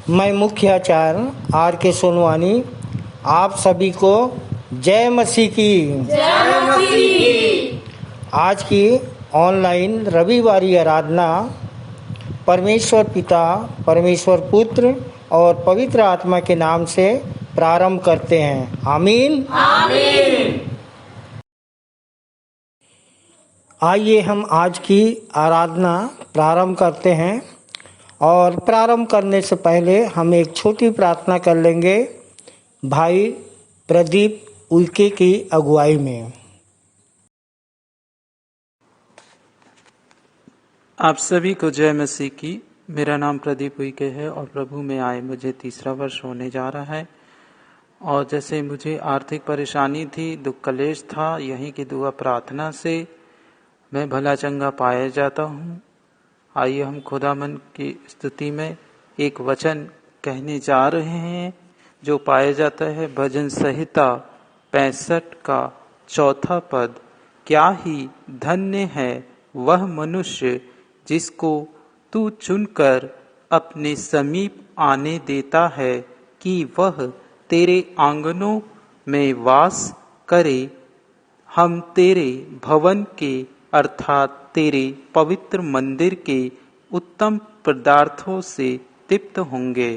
मैं मुख्य आचार्य आर के सोनवानी आप सभी को जय मसीह की। जय मसीह। आज की ऑनलाइन रविवारी आराधना परमेश्वर पिता, परमेश्वर पुत्र और पवित्र आत्मा के नाम से प्रारंभ करते हैं। आमीन आमीन। आइए हम आज की आराधना प्रारंभ करते हैं और प्रारंभ करने से पहले हम एक छोटी प्रार्थना कर लेंगे भाई प्रदीप उल्के की अगुवाई में। आप सभी को जय मसीह की। मेरा नाम प्रदीप उइके है और प्रभु में आए मुझे 3रा वर्ष होने जा रहा है। और जैसे मुझे आर्थिक परेशानी थी, दुख कलेश था, यहीं की दुआ प्रार्थना से मैं भला चंगा पाया जाता हूँ। आइए हम खुदामंद की स्तुति में एक वचन कहने जा रहे हैं जो पाया जाता है भजन संहिता 65 का 4 पद। क्या ही धन्य है वह मनुष्य जिसको तू चुनकर अपने समीप आने देता है कि वह तेरे आंगनों में वास करे। हम तेरे भवन के अर्थात तेरे पवित्र मंदिर के उत्तम पदार्थों से तृप्त होंगे।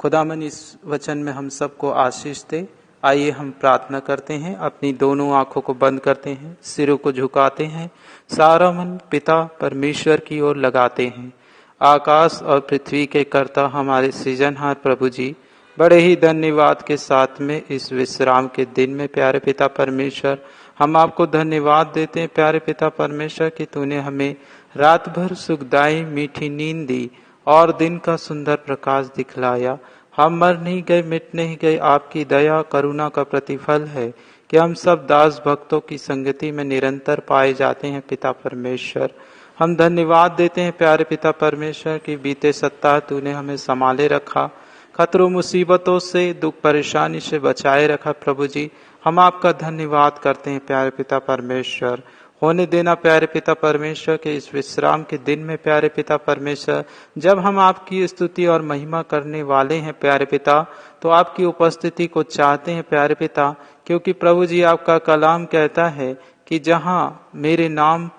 खुदावन इस वचन में हम सबको आशीष दे। आइए हम प्रार्थना करते हैं, अपनी दोनों आंखों को बंद करते हैं, सिरों को झुकाते हैं, सारा मन पिता परमेश्वर की ओर लगाते हैं। आकाश और पृथ्वी के कर्ता हमारे सृजनहार प्रभु जी, बड़े ही धन्यवाद के साथ में इस विश्राम के दिन में प्यारे पिता परमेश्वर हम आपको धन्यवाद देते हैं प्यारे पिता परमेश्वर कि तूने हमें रात भर सुखदाई मीठी नींद दी और दिन का सुंदर प्रकाश दिखलाया। हम मर नहीं गए, मिट नहीं गए, आपकी दया करुणा का प्रतिफल है कि हम सब दास भक्तों की संगति में निरंतर पाए जाते हैं। पिता परमेश्वर हम धन्यवाद देते हैं प्यारे पिता परमेश्वर कि बीते सप्ताह तूने हमें संभाले रखा, खतरों मुसीबतों से दुख परेशानी से बचाए रखा। प्रभु जी हम आपका धन्यवाद करते हैं प्यारे पिता परमेश्वर। होने देना प्यारे पिता परमेश्वर के इस विश्राम के दिन में प्यारे पिता परमेश्वर जब हम आपकी स्तुति और महिमा करने वाले हैं प्यारे पिता, तो आपकी उपस्थिति को चाहते हैं प्यारे पिता, क्योंकि प्रभु जी आपका कलाम कहता है कि जहां मेरे नाम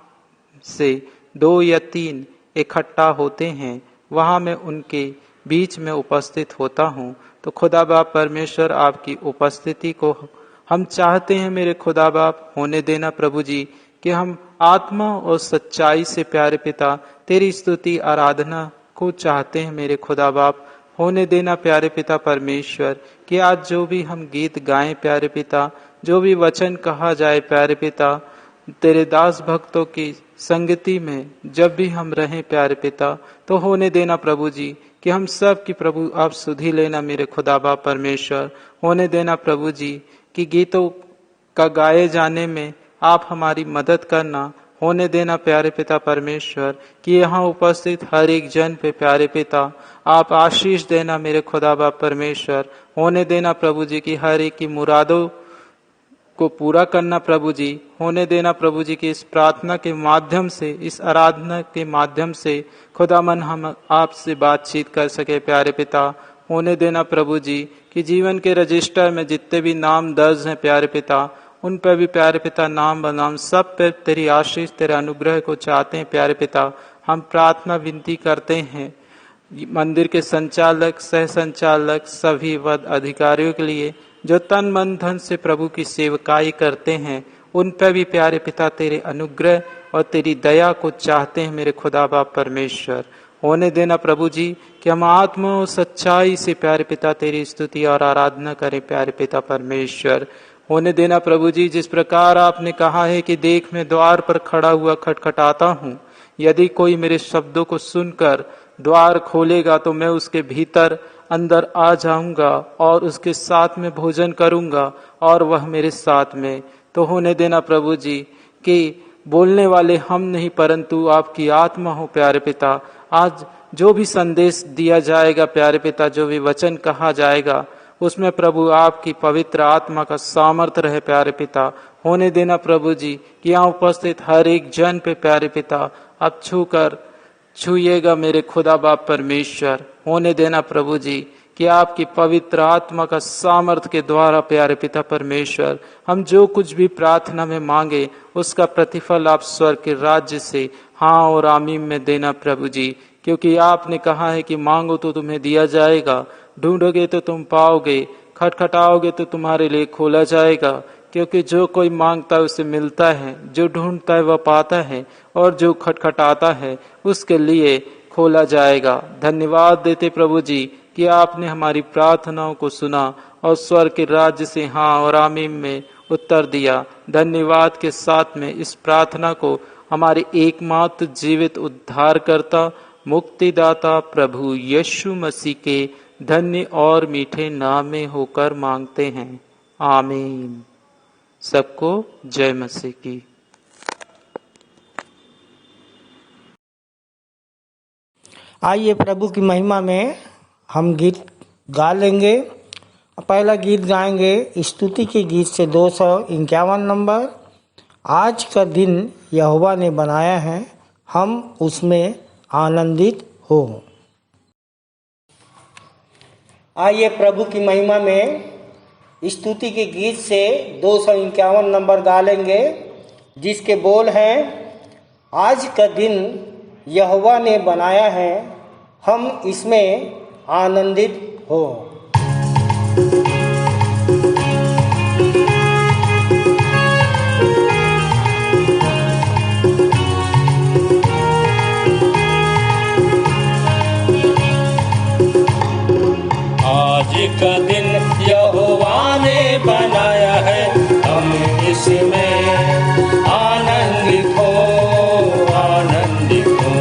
से 2 या 3 इकट्ठा होते हैं वहां मैं उनके बीच में उपस्थित होता हूँ। तो खुदा बाप परमेश्वर आपकी उपस्थिति को हम चाहते हैं मेरे खुदा बाप। होने देना प्रभु जी कि हम आत्मा और सच्चाई से प्यारे पिता तेरी स्तुति आराधना को चाहते हैं मेरे खुदा बाप। होने देना प्यारे पिता परमेश्वर कि आज जो भी हम गीत गाएं प्यारे पिता, जो भी वचन कहा जाए प्यारे पिता, तेरे दास भक्तों की संगति में जब भी हम रहें प्यारे पिता, तो होने देना प्रभु जी कि हम सब की प्रभु आप सुधि लेना मेरे खुदा बाप परमेश्वर। होने देना प्रभु जी कि गीतों का गाए जाने में आप हमारी मदद करना। होने देना प्यारे पिता परमेश्वर कि यहाँ उपस्थित हर एक जन पे प्यारे पिता आप आशीष देना मेरे खुदा बाप परमेश्वर। होने देना प्रभु जी की हर एक की मुरादों को पूरा करना प्रभु जी। होने देना प्रभु जी की इस प्रार्थना के माध्यम से, इस आराधना के माध्यम से खुदामन हम आपसे बातचीत कर सके प्यारे पिता। होने देना प्रभु जी कि जीवन के रजिस्टर में जितने भी नाम दर्ज हैं प्यारे पिता, उन पर भी प्यारे पिता नाम बनाम सब पर तेरी आशीष तेरे अनुग्रह को चाहते हैं प्यारे पिता। हम प्रार्थना विनती करते हैं मंदिर के संचालक, सह संचालक, सभी पद अधिकारियों के लिए जो तन मन धन से प्रभु की सेवकाई करते हैं, उन पर भी प्यारे पिता तेरे अनुग्रह और तेरी दया को चाहते हैं मेरे खुदा बाप परमेश्वर। होने देना प्रभु जी कि हम आत्मा और सच्चाई से प्यारे पिता तेरी स्तुति और आराधना करें प्यारे पिता परमेश्वर। होने देना प्रभु जी जिस प्रकार आपने कहा है कि देख मैं द्वार पर खड़ा हुआ खटखटाता हूँ, यदि कोई मेरे शब्दों को सुनकर द्वार खोलेगा तो मैं उसके भीतर अंदर आ जाऊंगा और उसके साथ में भोजन करूंगा और वह मेरे साथ में। तो होने देना प्रभु जी कि बोलने वाले हम नहीं परंतु आपकी आत्मा हो प्यारे पिता। आज जो भी संदेश दिया जाएगा प्यारे पिता, जो भी वचन कहा जाएगा, उसमें प्रभु आपकी पवित्र आत्मा का सामर्थ्य रहे प्यारे पिता। होने देना प्रभु जी कि यहाँ उपस्थित हर एक जन पे प्यारे पिता आप छूइएगा मेरे खुदा बाप परमेश्वर। होने देना प्रभु जी कि आपकी पवित्र आत्मा का सामर्थ्य के द्वारा प्यारे पिता परमेश्वर हम जो कुछ भी प्रार्थना में मांगे उसका प्रतिफल आप स्वर्ग के राज्य से हाँ और आमीन में देना प्रभु जी। क्योंकि आपने कहा है कि मांगो तो तुम्हें दिया जाएगा, ढूंढोगे तो तुम पाओगे, खटखटाओगे तो तुम्हारे लिए खोला जाएगा। क्योंकि जो कोई मांगता है उसे मिलता है, जो ढूंढता है वह पाता है, और जो खटखटाता है उसके लिए खोला जाएगा। धन्यवाद देते प्रभु जी कि आपने हमारी प्रार्थनाओं को सुना और स्वर्ग के राज्य से हाँ और आमीन में उत्तर दिया। धन्यवाद के साथ में इस प्रार्थना को हमारे एकमात्र जीवित उद्धारकर्ता मुक्तिदाता प्रभु यीशु मसीह के धन्य और मीठे नाम में होकर मांगते हैं, आमीन। सबको जय मसीह की। आइए प्रभु की महिमा में हम गीत गा लेंगे। पहला गीत गाएंगे स्तुति के गीत से 251 नंबर, आज का दिन यहोवा ने बनाया है, हम उसमें आनंदित हो। आइए प्रभु की महिमा में स्तुति के गीत से 251 नंबर गा लेंगे, जिसके बोल हैं, आज का दिन यहोवा ने बनाया है, हम इसमें आनंदित हो। आज का दिन यहोवा ने बनाया है, हम इसमें आनंदित हो, आनंदित हो।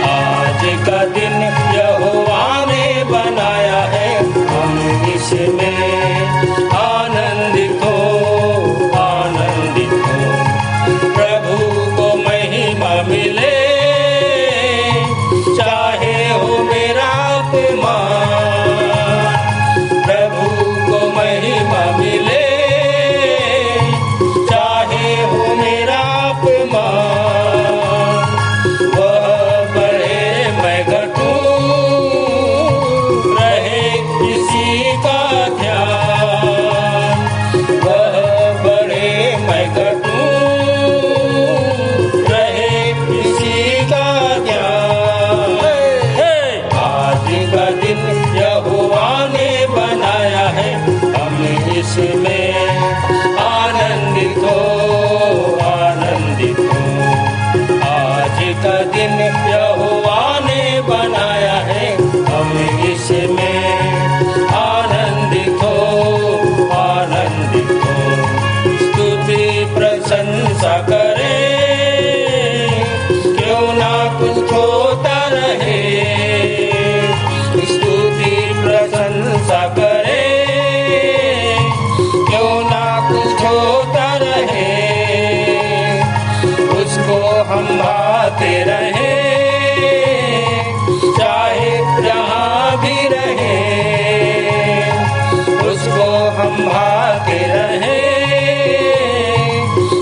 आज का दिन यहोवा ने बनाया है, हम इसमें आनंदित हो, आनंदित हो। प्रभु को महिमा मिले, चाहे हो मेरा अपमान, महिमा मिले, चाहे हो मेरा अपमान। वह बढ़े मैं घटूं, रहे किसी का ध्यान। वह बढ़े मैं घटूं, रहे किसी का ध्यान। आज का दिन यहोवा ने बनाया है, इसमें आनंदित हो, आनंदित हो। आज का दिन यहोवा ने बनाया है, हम इसमें आनंदित हो, आनंदित हो। स्तुति प्रशंसा करें, क्यों ना कुछ होता रहे। स्तुति प्रशंसा करें, होता रहे। उसको हम भाते रहे, चाहे जहाँ भी रहे। उसको हम भाते रहे,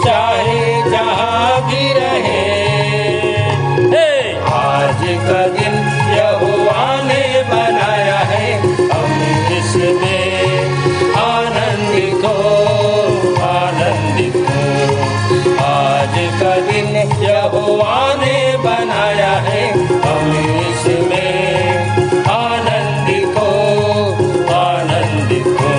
चाहे जहाँ भी रहे। आज का दिन यहोवा ने बनाया है, हम इसमें आनंदित हो, आनंदित हो। आज का दिन यहोवा ने बनाया है, हम इसमें आनंदित हो, आनंदित हो।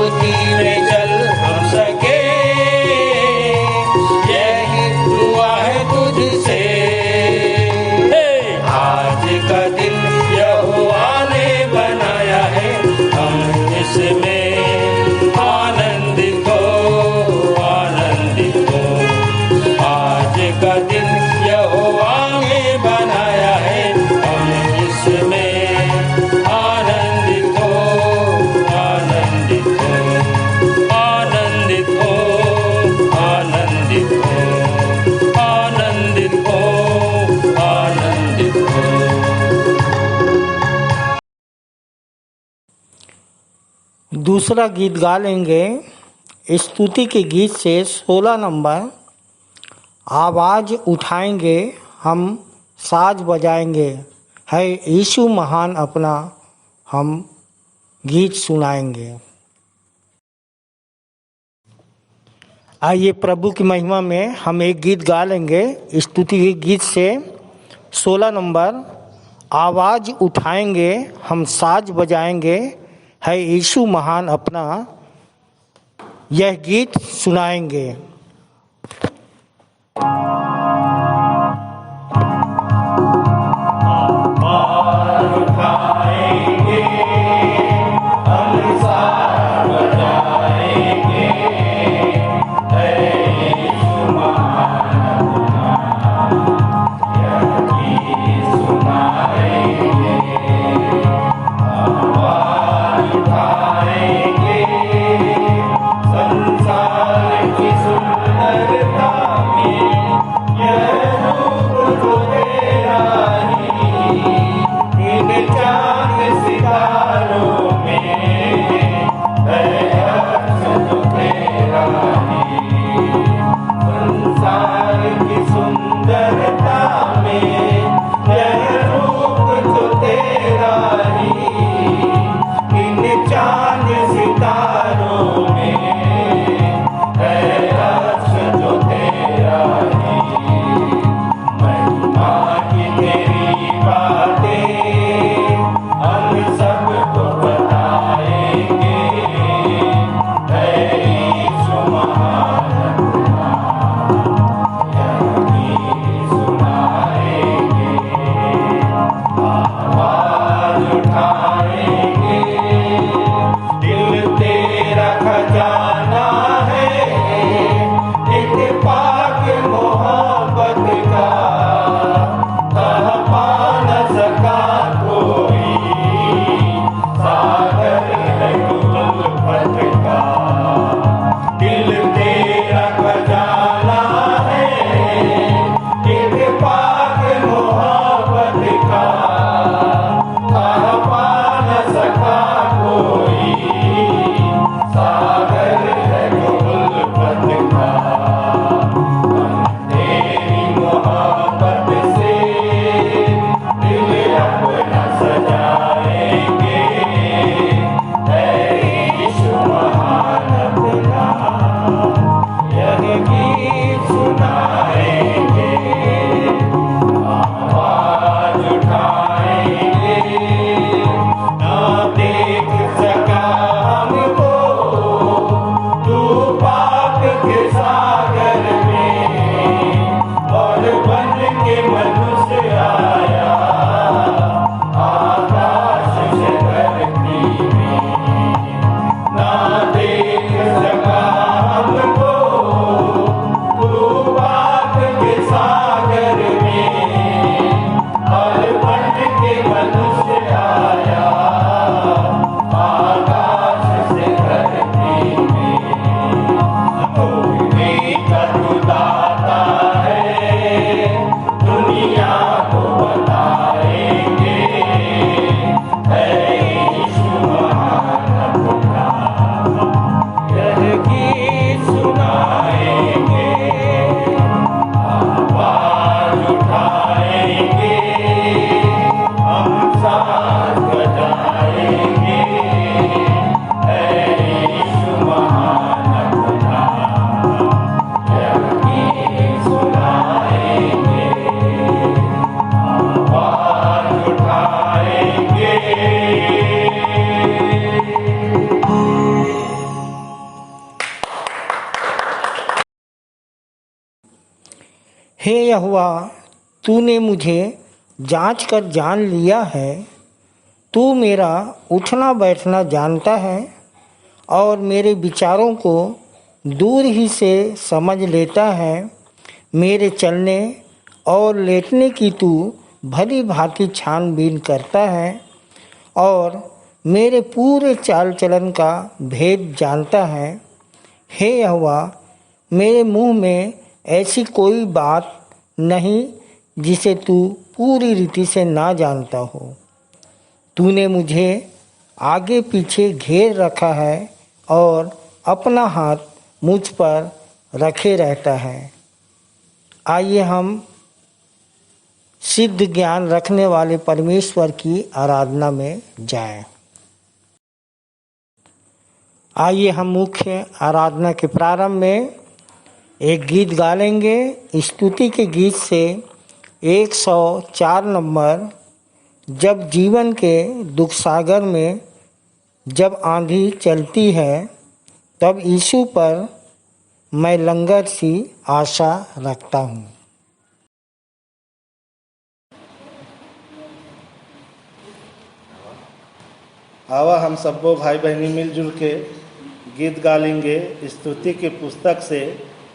स्तुति में चल हम सके, यही दुआ है तुझसे। आज का दिन यहोवा ने बनाया है, हम इसमें आनंदित हो, आनंदित हो। आज का दिन यहोवा ने बनाया है, हम इसमें आनंदित हो, आनंदित हो, आनंदित हो, आनंदित हो, आनंदित हो, आनंदित हो। दूसरा गीत गा लेंगे स्तुति के गीत से 16 नंबर। आवाज़ उठाएंगे हम साज बजाएंगे, है यीशु महान अपना हम गीत सुनाएंगे। आइए प्रभु की महिमा में हम एक गीत गा लेंगे स्तुति के गीत से 16 नंबर। आवाज़ उठाएंगे हम साज बजाएंगे, है यीशु महान अपना यह गीत सुनाएंगे। हे यहोवा, तूने मुझे जांच कर जान लिया है। तू मेरा उठना बैठना जानता है और मेरे विचारों को दूर ही से समझ लेता है। मेरे चलने और लेटने की तू भली भांति छानबीन करता है और मेरे पूरे चाल चलन का भेद जानता है। हे यहोवा, मेरे मुंह में ऐसी कोई बात नहीं जिसे तू पूरी रीति से ना जानता हो। तूने मुझे आगे पीछे घेर रखा है और अपना हाथ मुझ पर रखे रहता है। आइए हम सिद्ध ज्ञान रखने वाले परमेश्वर की आराधना में जाएं। आइए हम मुख्य आराधना के प्रारंभ में एक गीत गा लेंगे। स्तुति के गीत से 104 नंबर, जब जीवन के दुख सागर में जब आंधी चलती है, तब यीशु पर मैं लंगर सी आशा रखता हूँ। आवा हम सबको भाई बहनी मिलजुल के गीत गा लेंगे। स्तुति की पुस्तक से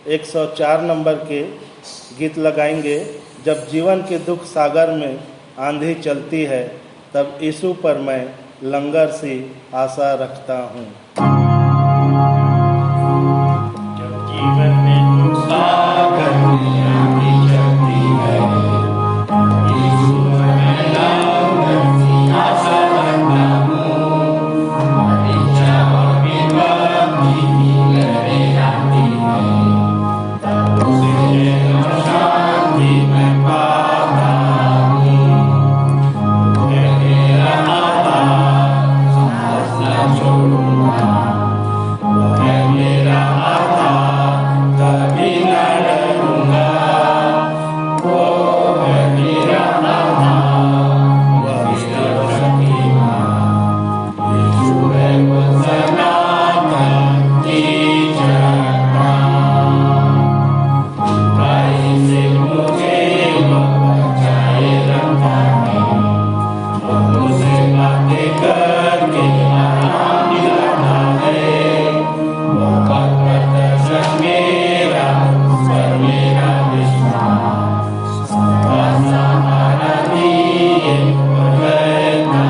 104 नंबर के गीत लगाएंगे। जब जीवन के दुख सागर में आंधी चलती है, तब यीशु पर मैं लंगर सी आशा रखता हूँ। जब जीवन में दुख सागर में आंधी चलती है, यीशु पर मैं लंगर सी आशा रखता हूँ। इच्छा और विपत्ति की लहरें आती हैं, तब उसे शांति मैं पाता हूँ। मैं मेरा आधार साहस न छोड़ूंगा, वो है मेरा आधार कभी न डरूंगा। वो है मेरा आधार मेरा शक्तिमान, यीशु है वो सनातन की चट्टान। बुराई से मुझे वो बचाए रखता है, और उसे बातें करके आराम दिलाता है। वो प्रदर्शन मेरा उस पर मेरा विश्वास, सबका सहारा दिए वो रहता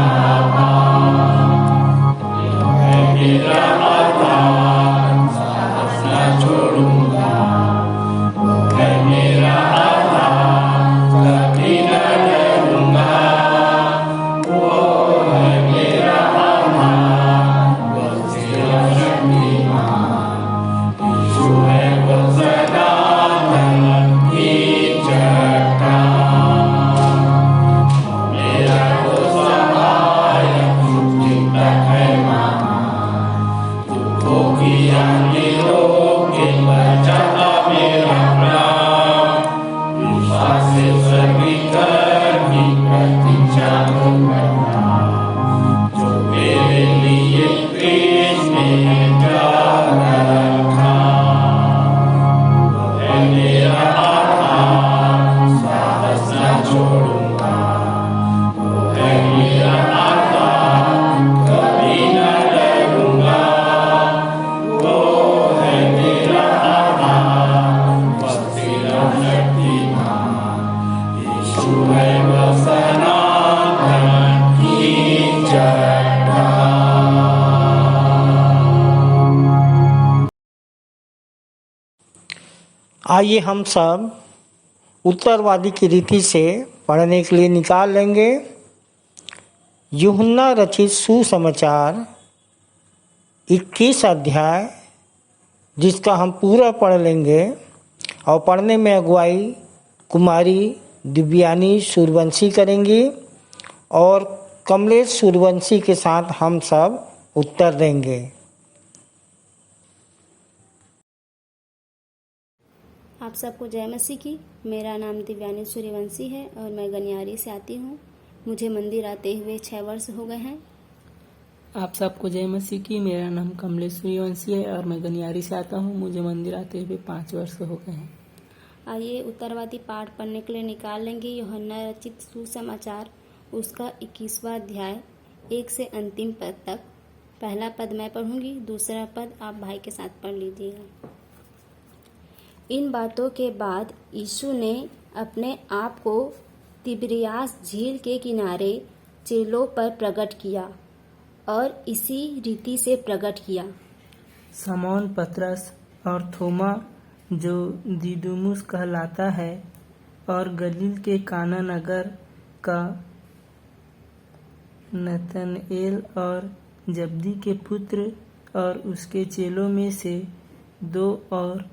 है मेरा आधार साहस न छोड़ूंगा। वो है मेरा आधार कभी न डरूंगा। वो है मेरा आधार वो मेरा शक्तिमान, यीशु है वो सनातन की चट्टान। मेरा वो सहायक चिंतक है महान, दुखों की आंधियों के बचाता मेरा प्राण। विश्वास से सभी कर्मी प्रतीक्षा को करना, जो मेरे लिए कृष्ण ने त्याग रखा। वो है मेरा आधार साहस न छोड़ूंगा। वो है मेरा आधार कभी न डरूंगा। वो है मेरा आधार मेरा शक्तिमान, यीशु है वो सनातन की चट्टान। आइए हम सब उत्तरवादी की रीति से पढ़ने के लिए निकाल लेंगे। यूहन्ना रचित सुसमाचार 21 अध्याय, जिसका हम पूरा पढ़ लेंगे और पढ़ने में अगुवाई कुमारी दिव्यानी सूर्यवंशी करेंगी और कमलेश सूर्यवंशी के साथ हम सब उत्तर देंगे। आप सबको जय मसीह की। मेरा नाम दिव्यानी सूर्यवंशी है और मैं गनियारी से आती हूँ। मुझे मंदिर आते हुए 6 वर्ष हो गए हैं। आप सबको जय मसीह की। मेरा नाम कमलेश सूर्यवंशी है और मैं गनियारी से आता हूँ। मुझे मंदिर आते हुए 5 वर्ष हो गए हैं। आइए उत्तरवादी पाठ पढ़ने के लिए निकाल लेंगे यूहन्ना रचित सुसमाचार उसका 21वां अध्याय 1 से अंतिम पद तक। पहला पद मैं पढ़ूंगी, दूसरा पद आप भाई के साथ पढ़ लीजिएगा। इन बातों के बाद यीशु ने अपने आप को तिबिरियास झील के किनारे चेलों पर प्रकट किया और इसी रीति से प्रकट किया। समौन पतरस और थोमा जो दिदुमुस कहलाता है और गलील के काना नगर का नतनएल और जब्दी के पुत्र और उसके चेलों में से 2 और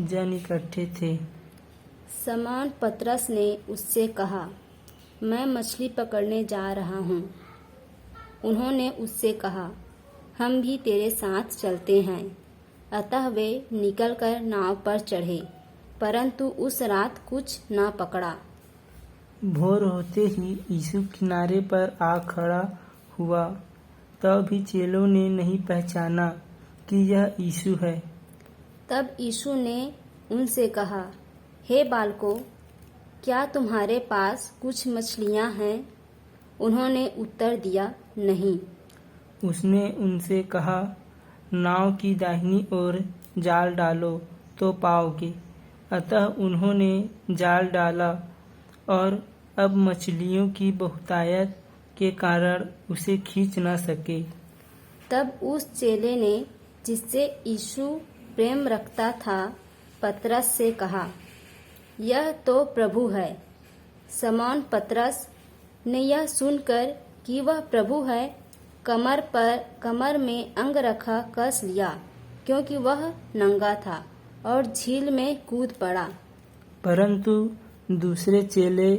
जन इकट्ठे थे। समौन पतरस ने उससे कहा, मैं मछली पकड़ने जा रहा हूँ। उन्होंने उससे कहा, हम भी तेरे साथ चलते हैं। अतः वे निकलकर नाव पर चढ़े, परंतु उस रात कुछ न पकड़ा। भोर होते ही यीशु किनारे पर आ खड़ा हुआ, तब भी चेलों ने नहीं पहचाना कि यह यीशु है। तब यीशु ने उनसे कहा, हे बालकों, क्या तुम्हारे पास कुछ मछलियां हैं? उन्होंने उत्तर दिया, नहीं। उसने उनसे कहा, नाव की दाहिनी ओर जाल डालो तो पाओगे। अतः उन्होंने जाल डाला और अब मछलियों की बहुतायत के कारण उसे खींच न सके। तब उस चेले ने जिससे यीशु प्रेम रखता था पतरस से कहा, यह तो प्रभु है। समौन पतरस ने यह सुनकर कि वह प्रभु है, कमर में अंगरखा कस लिया, क्योंकि वह नंगा था, और झील में कूद पड़ा। परंतु दूसरे चेले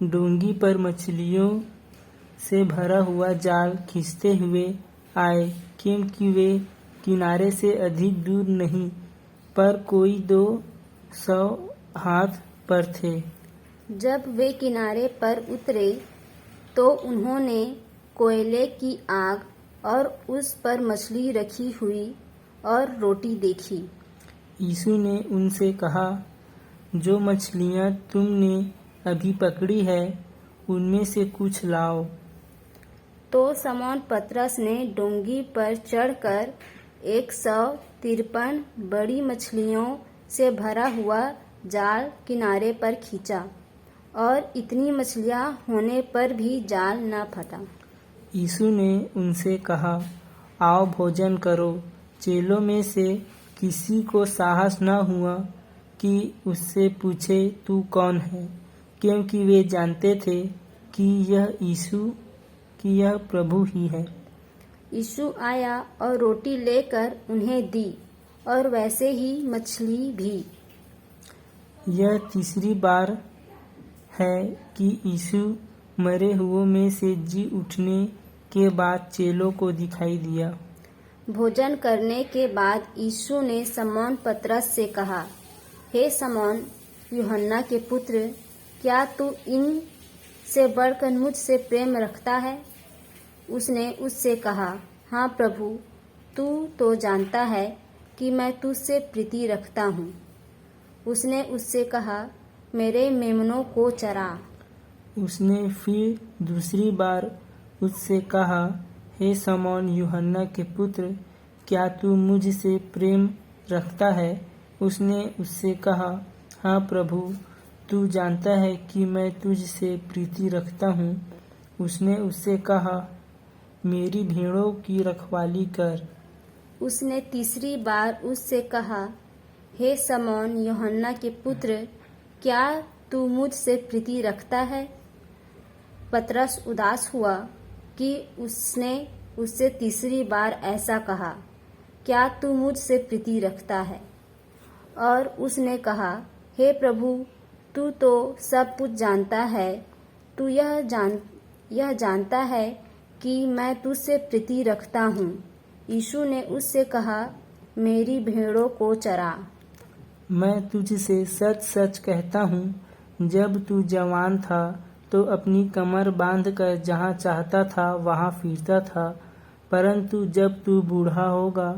डोंगी पर मछलियों से भरा हुआ जाल खींचते हुए आए, क्योंकि वे किनारे से अधिक दूर नहीं, पर कोई 200 हाथ पर थे। जब वे किनारे पर उतरे तो उन्होंने कोयले की आग और उस पर मछली रखी हुई और रोटी देखी। यीशु ने उनसे कहा, जो मछलियां तुमने अभी पकड़ी है उनमें से कुछ लाओ। तो समौन पतरस ने डोंगी पर चढ़कर 153 बड़ी मछलियों से भरा हुआ जाल किनारे पर खींचा, और इतनी मछलियां होने पर भी जाल न फटा। यीशु ने उनसे कहा, आओ भोजन करो। चेलों में से किसी को साहस न हुआ कि उससे पूछे, तू कौन है? क्योंकि वे जानते थे कि यह प्रभु ही है। यीशु आया और रोटी लेकर उन्हें दी, और वैसे ही मछली भी। यह तीसरी बार है कि यीशु मरे हुओं में से जी उठने के बाद चेलों को दिखाई दिया। भोजन करने के बाद यीशु ने समौन पतरस से कहा, हे समौन, यूहन्ना के पुत्र, क्या तू इन से बढ़कर मुझसे प्रेम रखता है? उसने उससे कहा, हाँ प्रभु, तू तो जानता है कि मैं तुझसे प्रीति रखता हूँ। उसने उससे कहा, मेरे मेमनों को चरा। उसने फिर दूसरी बार उससे कहा, हे समौन यूहन्ना के पुत्र, क्या तू मुझसे प्रेम रखता है? उसने उससे कहा, हाँ प्रभु, तू जानता है कि मैं तुझसे प्रीति रखता हूँ। उसने उससे कहा, मेरी भेड़ों की रखवाली कर। उसने तीसरी बार उससे कहा, हे समौन यूहन्ना के पुत्र, क्या तू मुझसे प्रीति रखता है? पतरस उदास हुआ कि उसने उससे तीसरी बार ऐसा कहा, क्या तू मुझसे प्रीति रखता है? और उसने कहा, हे प्रभु, तू तो सब कुछ जानता है। तू यह जानता है कि मैं तुझसे प्रीति रखता हूँ। यीशु ने उससे कहा, मेरी भेड़ों को चरा। मैं तुझसे सच सच कहता हूँ, जब तू जवान था तो अपनी कमर बांधकर जहाँ चाहता था वहाँ फिरता था, परंतु जब तू बूढ़ा होगा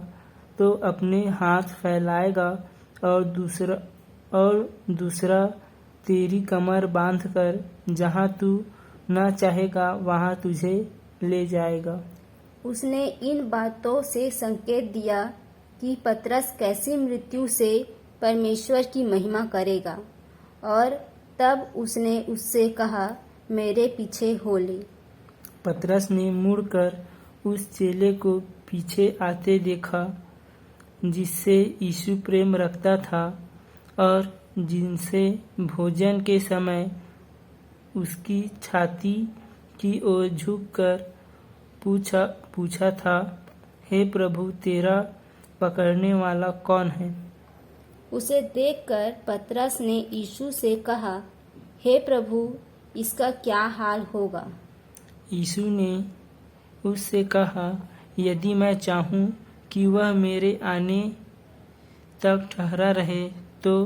तो अपने हाथ फैलाएगा और और दूसरा तेरी कमर बांधकर जहाँ तू न चाहेगा वहाँ तुझे ले जाएगा। उसने इन बातों से संकेत दिया कि पतरस कैसी मृत्यु से परमेश्वर की महिमा करेगा, और तब उसने उससे कहा, मेरे पीछे हो ले। पतरस ने मुड़कर उस चेले को पीछे आते देखा जिससे यीशु प्रेम रखता था और जिनसे भोजन के समय उसकी छाती की ओर झुककर पूछा था, हे प्रभु, तेरा पकड़ने वाला कौन है? उसे देखकर पतरस ने यीशु से कहा, हे प्रभु, इसका क्या हाल होगा? यीशु ने उससे कहा, यदि मैं चाहूँ कि वह मेरे आने तक ठहरा रहे तो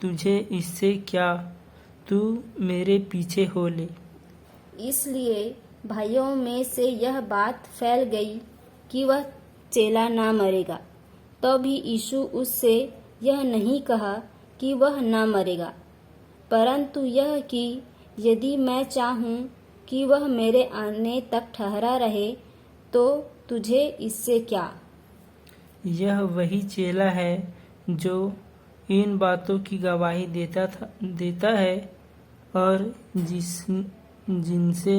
तुझे इससे क्या, तू मेरे पीछे हो ले। इसलिए भाइयों में से यह बात फैल गई कि वह चेला ना मरेगा। तो भी यीशु उससे यह नहीं कहा कि वह ना मरेगा, परंतु यह कि यदि मैं चाहूँ कि वह मेरे आने तक ठहरा रहे तो तुझे इससे क्या। यह वही चेला है जो इन बातों की गवाही देता है और जिनसे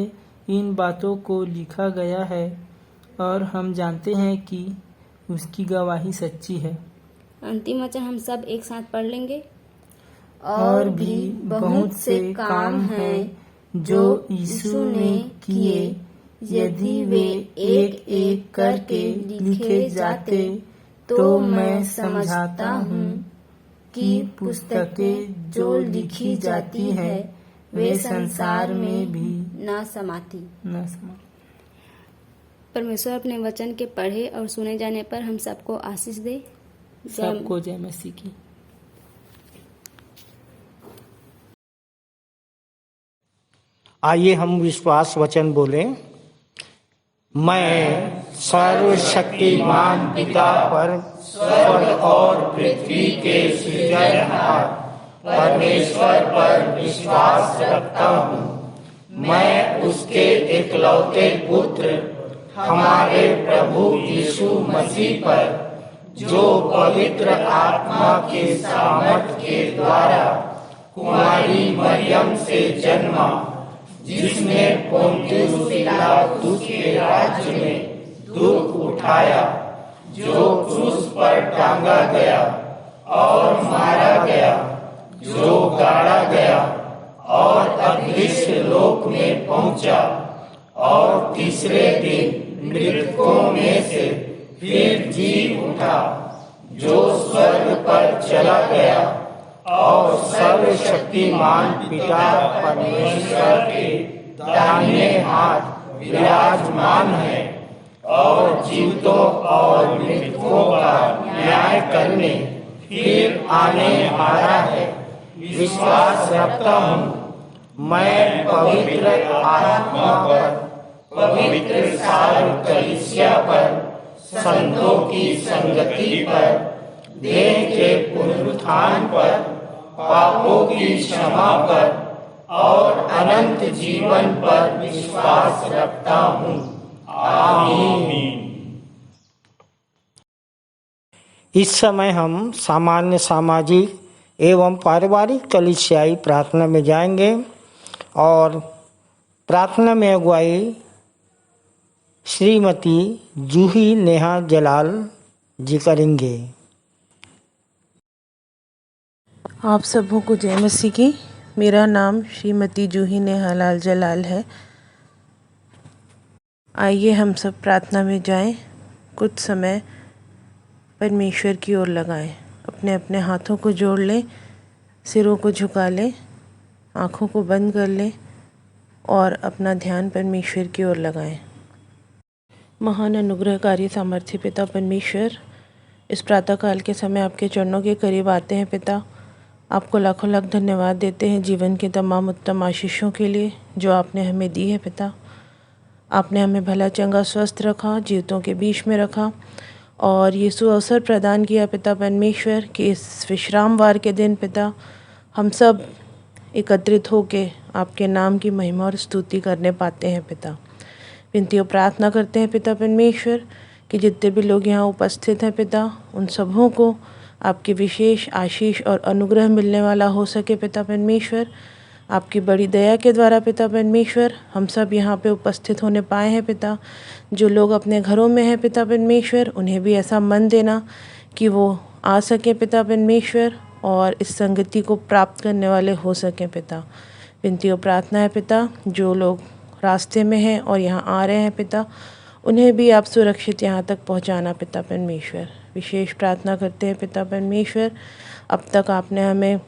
इन बातों को लिखा गया है, और हम जानते हैं कि उसकी गवाही सच्ची है। अंतिम वचन हम सब एक साथ पढ़ लेंगे। और भी बहुत से काम हैं जो यीशु ने किए, यदि वे एक एक करके लिखे जाते तो मैं समझाता हूँ कि पुस्तकें जो लिखी जाती है वे संसार में भी ना समाती। परमेश्वर अपने वचन के पढ़े और सुने जाने पर हम सबको आशीष दे। सबको जय मसीह की। आइए हम विश्वास वचन बोलें। मैं सर्वशक्तिमान पिता पर स्वर्ग और पृथ्वी के सृजनहार परमेश्वर पर विश्वास रखता हूँ। मैं उसके एकलौते पुत्र हमारे प्रभु यीशु मसीह पर, जो पवित्र आत्मा के सामर्थ के द्वारा कुमारी मरियम से जन्मा, जिसने पोंतियुस पिलातुस के राज्य में दुख उठाया, जो क्रूस पर टांगा गया और मारा गया, जो गाड़ा गया और अदृश्य लोक में पहुंचा, और तीसरे दिन मृतकों में से फिर जी उठा, जो स्वर्ग पर चला गया और सर्वशक्तिमान पिता परमेश्वर के दाहिने हाथ विराजमान है, और जीवितों और मृतकों का न्याय करने फिर आने वाला है। विश्वास रखता हूँ मैं पवित्र आत्मा पर, पवित्र सार्व कलीसिया पर, संतों की संगति पर, देह के पुनरुत्थान पर, पापों की क्षमा पर और अनंत जीवन पर विश्वास रखता हूँ। आमीन। इस समय हम सामान्य सामाजिक एवं पारिवारिक कलीसियाई प्रार्थना में जाएंगे और प्रार्थना में अगुवाई श्रीमती जूही नेहा जलाल जी करेंगे। आप सबों को जय मसीह की। मेरा नाम श्रीमती जूही नेहालाल जलाल है। आइए हम सब प्रार्थना में जाएं, कुछ समय परमेश्वर की ओर लगाएं। अपने अपने हाथों को जोड़ लें, सिरों को झुका लें, आँखों को बंद कर लें और अपना ध्यान परमेश्वर की ओर लगाएं। महान अनुग्रहकारी सामर्थ्य पिता परमेश्वर, इस प्रातःकाल के समय आपके चरणों के करीब आते हैं पिता। आपको लाखों लाख धन्यवाद देते हैं जीवन के तमाम उत्तम आशीषों के लिए जो आपने हमें दी है पिता। आपने हमें भला चंगा स्वस्थ रखा, जीवितों के बीच में रखा और ये सुअवसर प्रदान किया पिता परमेश्वर कि इस विश्रामवार के दिन पिता हम सब एकत्रित होके आपके नाम की महिमा और स्तुति करने पाते हैं पिता। विनती और प्रार्थना करते हैं पिता परमेश्वर कि जितने भी लोग यहाँ उपस्थित हैं पिता, उन सबों को आपकी विशेष आशीष और अनुग्रह मिलने वाला हो सके पिता परमेश्वर। आपकी बड़ी दया के द्वारा पिता परमेश्वर हम सब यहाँ पे उपस्थित होने पाए हैं पिता। जो लोग अपने घरों में हैं पिता परमेश्वर, उन्हें भी ऐसा मन देना कि वो आ सकें पिता परमेश्वर और इस संगति को प्राप्त करने वाले हो सकें पिता। विनती और प्रार्थना है पिता, जो लोग रास्ते में हैं और यहाँ आ रहे हैं पिता, उन्हें भी आप सुरक्षित यहाँ तक पहुँचाना पिता परमेश्वर। विशेष प्रार्थना करते हैं पिता परमेश्वर, अब तक आपने हमें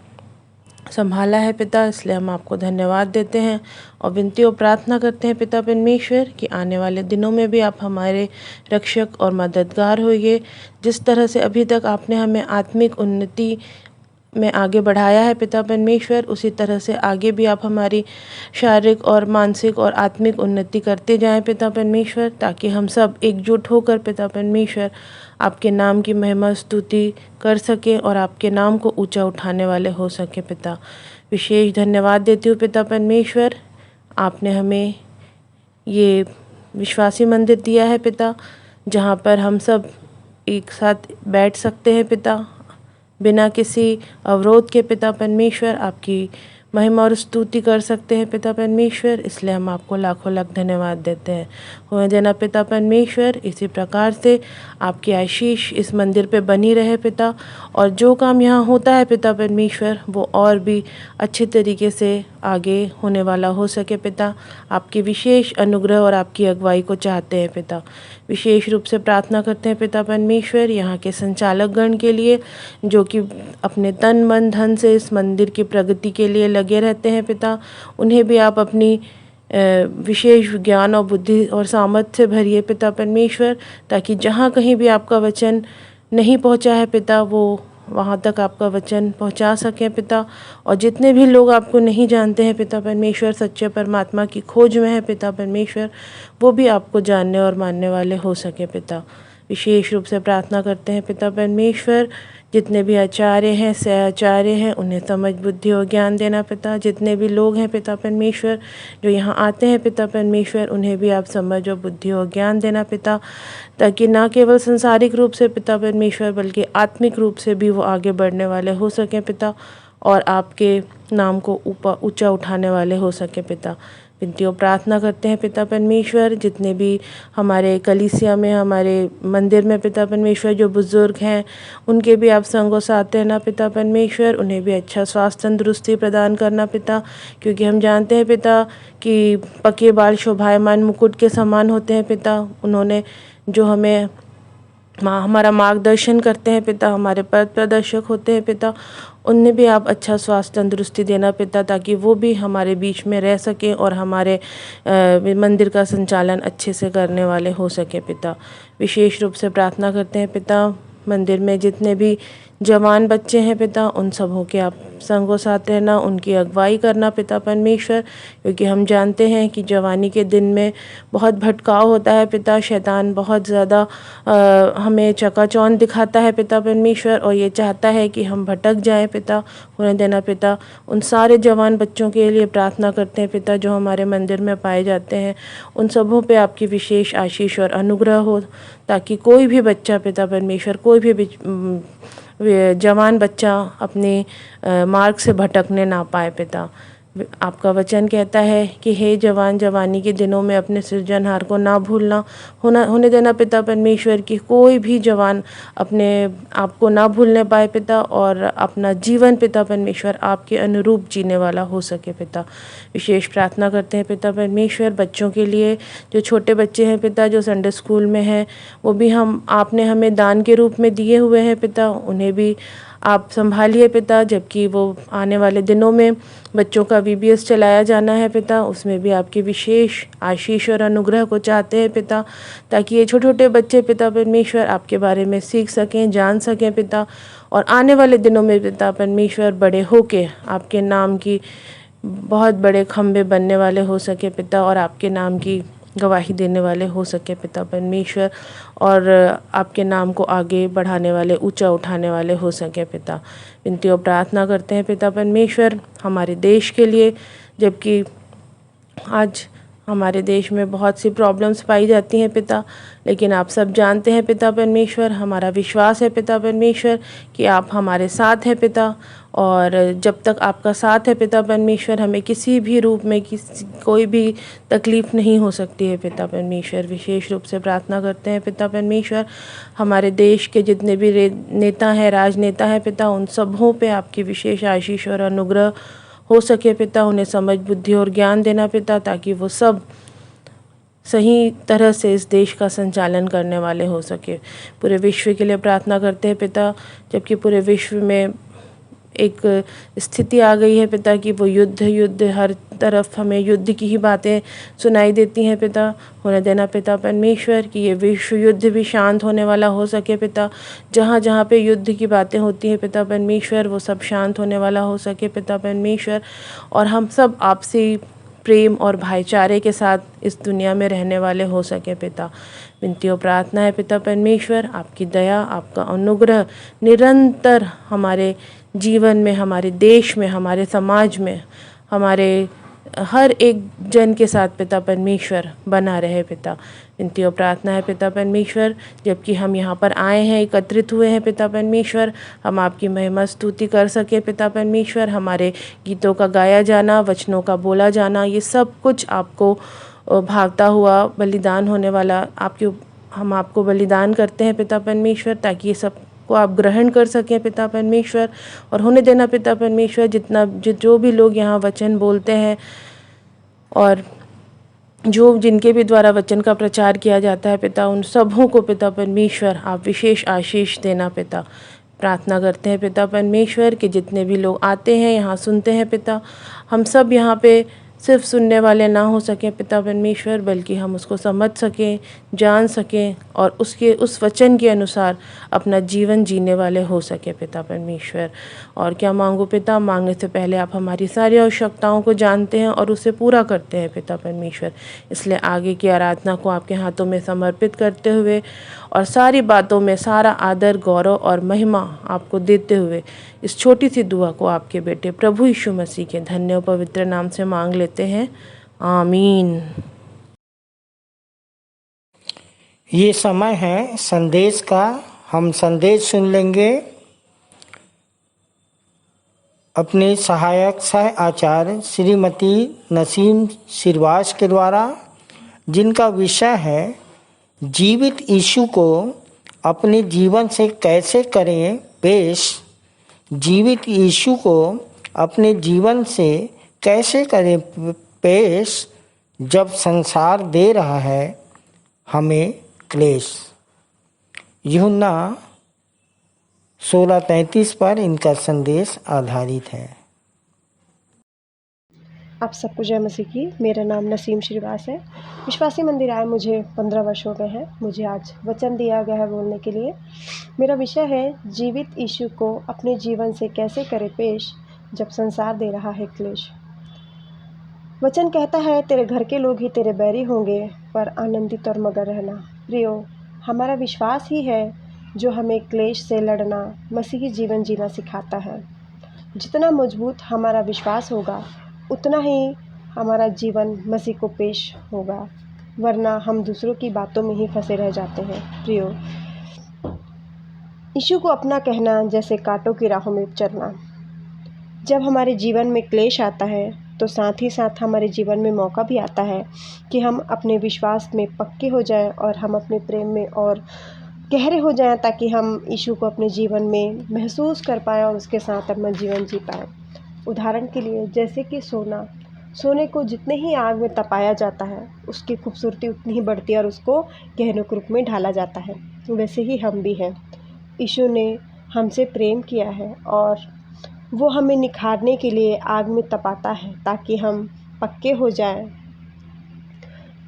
संभाला है पिता, इसलिए हम आपको धन्यवाद देते हैं और विनती और प्रार्थना करते हैं पिता परमेश्वर कि आने वाले दिनों में भी आप हमारे रक्षक और मददगार होइए। जिस तरह से अभी तक आपने हमें आत्मिक उन्नति में आगे बढ़ाया है पिता परमेश्वर, उसी तरह से आगे भी आप हमारी शारीरिक और मानसिक और आत्मिक उन्नति करते जाएं पिता परमेश्वर, ताकि हम सब एकजुट होकर पिता परमेश्वर आपके नाम की महिमा स्तुति कर सकें और आपके नाम को ऊंचा उठाने वाले हो सके पिता। विशेष धन्यवाद देती हूँ पिता परमेश्वर, आपने हमें ये विश्वासी मंदिर दिया है पिता, जहाँ पर हम सब एक साथ बैठ सकते हैं पिता, बिना किसी अवरोध के पिता परमेश्वर आपकी महिमा और स्तुति कर सकते हैं पिता परमेश्वर। इसलिए हम आपको लाखों लाख धन्यवाद देते हैं। होने देना पिता परमेश्वर, इसी प्रकार से आपकी आशीष इस मंदिर पे बनी रहे पिता, और जो काम यहाँ होता है पिता परमेश्वर वो और भी अच्छे तरीके से आगे होने वाला हो सके पिता। आपकी विशेष अनुग्रह और आपकी अगुवाई को चाहते हैं पिता। विशेष रूप से प्रार्थना करते हैं पिता परमेश्वर यहाँ के संचालक गण के लिए, जो कि अपने तन मन धन से इस मंदिर की प्रगति के लिए लगे रहते हैं पिता। उन्हें भी आप अपनी विशेष ज्ञान और बुद्धि और सामर्थ्य से भरिए पिता परमेश्वर, ताकि जहाँ कहीं भी आपका वचन नहीं पहुँचा है पिता, वो वहाँ तक आपका वचन पहुँचा सकें पिता। और जितने भी लोग आपको नहीं जानते हैं पिता परमेश्वर, सच्चे परमात्मा की खोज में है पिता परमेश्वर, वो भी आपको जानने और मानने वाले हो सके पिता। विशेष रूप से प्रार्थना करते हैं पिता परमेश्वर, जितने भी आचार्य हैं सहआचार्य हैं, उन्हें समझ बुद्धि और ज्ञान देना पिता। जितने भी लोग हैं पिता परमेश्वर जो यहाँ आते हैं पिता परमेश्वर, उन्हें भी आप समझ और बुद्धि और ज्ञान देना पिता, ताकि ना केवल सांसारिक रूप से पिता परमेश्वर बल्कि आत्मिक रूप से भी वो आगे बढ़ने वाले हो सकें पिता, और आपके नाम को ऊंचा उठाने वाले हो सके पिता। विनती और प्रार्थना करते हैं पिता परमेश्वर, जितने भी हमारे कलीसिया में हमारे मंदिर में पिता परमेश्वर जो बुज़ुर्ग हैं, उनके भी आप संगो साथ रहना पिता परमेश्वर। उन्हें भी अच्छा स्वास्थ्य तंदुरुस्ती प्रदान करना पिता, क्योंकि हम जानते हैं पिता कि पके बाल शोभायमान मुकुट के समान होते हैं पिता। उन्होंने जो हमें हमारा मार्गदर्शन करते हैं पिता, हमारे पथ प्रदर्शक होते हैं पिता, उन्हें भी आप अच्छा स्वास्थ्य तंदुरुस्ती देना पिता, ताकि वो भी हमारे बीच में रह सकें और हमारे मंदिर का संचालन अच्छे से करने वाले हो सके पिता। विशेष रूप से प्रार्थना करते हैं पिता, मंदिर में जितने भी जवान बच्चे हैं पिता, उन सबों के आप संगो साथ रहना, उनकी अगुवाई करना पिता परमेश्वर, क्योंकि हम जानते हैं कि जवानी के दिन में बहुत भटकाव होता है पिता। शैतान बहुत ज़्यादा हमें चकाचौंध दिखाता है पिता परमेश्वर, और ये चाहता है कि हम भटक जाएं पिता। होने देना पिता, उन सारे जवान बच्चों के लिए प्रार्थना करते हैं पिता जो हमारे मंदिर में पाए जाते हैं। उन सबों पे आपकी विशेष आशीष और अनुग्रह हो, ताकि कोई भी बच्चा पिता परमेश्वर, कोई भी जवान बच्चा अपने मार्ग से भटकने ना पाए पिता। आपका वचन कहता है कि हे जवान, जवानी के दिनों में अपने सृजनहार को ना भूलना। होने देना पिता परमेश्वर की कोई भी जवान अपने आप को ना भूलने पाए पिता, और अपना जीवन पिता परमेश्वर आपके अनुरूप जीने वाला हो सके पिता। विशेष प्रार्थना करते हैं पिता परमेश्वर बच्चों के लिए, जो छोटे बच्चे हैं पिता, जो संडे स्कूल में हैं, वो भी आपने हमें दान के रूप में दिए हुए हैं पिता। उन्हें भी आप संभालिए पिता, जबकि वो आने वाले दिनों में बच्चों का VBS चलाया जाना है पिता, उसमें भी आपकी विशेष आशीष और अनुग्रह को चाहते हैं पिता, ताकि ये छोटे छोटे बच्चे पिता परमेश्वर आपके बारे में सीख सकें, जान सकें पिता, और आने वाले दिनों में पिता परमेश्वर बड़े होके आपके नाम की बहुत बड़े खंबे बनने वाले हो सके पिता, और आपके नाम की गवाही देने वाले हो सके पिता परमेश्वर, और आपके नाम को आगे बढ़ाने वाले, ऊंचा उठाने वाले हो सके पिता। विनती और प्रार्थना करते हैं पिता परमेश्वर हमारे देश के लिए, जबकि आज हमारे देश में बहुत सी प्रॉब्लम्स पाई जाती हैं पिता, लेकिन आप सब जानते हैं पिता परमेश्वर, हमारा विश्वास है पिता परमेश्वर कि आप हमारे साथ हैं पिता, और जब तक आपका साथ है पिता परमेश्वर हमें किसी भी रूप में कोई भी तकलीफ़ नहीं हो सकती है पिता परमेश्वर। विशेष रूप से प्रार्थना करते हैं पिता परमेश्वर हमारे देश के जितने भी नेता हैं, राजनेता हैं पिता, उन सबों पे आपकी विशेष आशीष और अनुग्रह हो सके पिता। उन्हें समझ, बुद्धि और ज्ञान देना पिता, ताकि वो सब सही तरह से इस देश का संचालन करने वाले हो सके। पूरे विश्व के लिए प्रार्थना करते हैं पिता, जबकि पूरे विश्व में एक स्थिति आ गई है पिता कि वो युद्ध हर तरफ हमें युद्ध की ही बातें सुनाई देती हैं पिता। होने देना पिता परमेश्वर कि ये विश्व युद्ध भी शांत होने वाला हो सके पिता। जहाँ जहाँ पे युद्ध की बातें होती हैं पिता परमेश्वर, वो सब शांत होने वाला हो सके पिता परमेश्वर, और हम सब आपसी प्रेम और भाईचारे के साथ इस दुनिया में रहने वाले हो सके पिता। विनती और प्रार्थना है पिता परमेश्वर, आपकी दया, आपका अनुग्रह निरंतर हमारे जीवन में, हमारे देश में, हमारे समाज में, हमारे हर एक जन के साथ पिता परमेश्वर बना रहे पिता। विनती और प्रार्थना है पिता परमेश्वर, जबकि हम यहाँ पर आए हैं, एकत्रित हुए हैं पिता परमेश्वर, हम आपकी महिमा स्तुति कर सके पिता परमेश्वर। हमारे गीतों का गाया जाना, वचनों का बोला जाना, ये सब कुछ आपको भावता हुआ बलिदान होने वाला, हम आपको बलिदान करते हैं पिता परमेश्वर, ताकि ये सब को आप ग्रहण कर सकें पिता परमेश्वर। और होने देना पिता परमेश्वर जो भी लोग यहाँ वचन बोलते हैं और जिनके भी द्वारा वचन का प्रचार किया जाता है पिता, उन सबों को पिता परमेश्वर आप विशेष आशीष देना पिता। प्रार्थना करते हैं पिता परमेश्वर कि जितने भी लोग आते हैं यहाँ सुनते हैं पिता, हम सब यहाँ पे सिर्फ सुनने वाले ना हो सकें पिता परमेश्वर, बल्कि हम उसको समझ सकें, जान सकें और उस वचन के अनुसार अपना जीवन जीने वाले हो सके पिता परमेश्वर। और क्या मांगो पिता, मांगने से पहले आप हमारी सारी आवश्यकताओं को जानते हैं और उसे पूरा करते हैं पिता परमेश्वर। इसलिए आगे की आराधना को आपके हाथों में समर्पित करते हुए और सारी बातों में सारा आदर, गौरव और महिमा आपको देते हुए इस छोटी सी दुआ को आपके बेटे प्रभु यीशु मसीह के धन्य और पवित्र नाम से मांग लेते हैं, आमीन। ये समय है संदेश का। हम संदेश सुन लेंगे अपने सहायक सह आचार्य श्रीमती नसीम सिरवास के द्वारा, जिनका विषय है जीवित यीशु को अपने जीवन से कैसे करें पेश। जीवित यीशु को अपने जीवन से कैसे करें पेश जब संसार दे रहा है हमें क्लेश। यूहन्ना 16:33 पर इनका संदेश आधारित है। आप सबको जय मसीह की। मेरा नाम नसीम श्रीवास है। विश्वासी मंदिर आए मुझे 15 वर्ष हो गए हैं। मुझे आज वचन दिया गया है बोलने के लिए। मेरा विषय है जीवित यीशु को अपने जीवन से कैसे करे पेश जब संसार दे रहा है क्लेश। वचन कहता है तेरे घर के लोग ही तेरे बैरी होंगे, पर आनंदित और मगन रहना। प्रियो, हमारा विश्वास ही है जो हमें क्लेश से लड़ना, मसीही जीवन जीना सिखाता है। जितना मजबूत हमारा विश्वास होगा उतना ही हमारा जीवन मसीह को पेश होगा, वरना हम दूसरों की बातों में ही फंसे रह जाते हैं। प्रियो, यीशु को अपना कहना जैसे कांटों की राहों में चलना। जब हमारे जीवन में क्लेश आता है तो साथ ही साथ हमारे जीवन में मौका भी आता है कि हम अपने विश्वास में पक्के हो जाएं और हम अपने प्रेम में और गहरे हो जाएं, ताकि हम यीशु को अपने जीवन में महसूस कर पाएँ और उसके साथ अपना जीवन जी पाएँ। उदाहरण के लिए जैसे कि सोने को जितने ही आग में तपाया जाता है उसकी खूबसूरती उतनी ही बढ़ती है और उसको गहनों के रूप में ढाला जाता है। वैसे ही हम भी हैं। यीशु ने हमसे प्रेम किया है और वो हमें निखारने के लिए आग में तपाता है ताकि हम पक्के हो जाएं।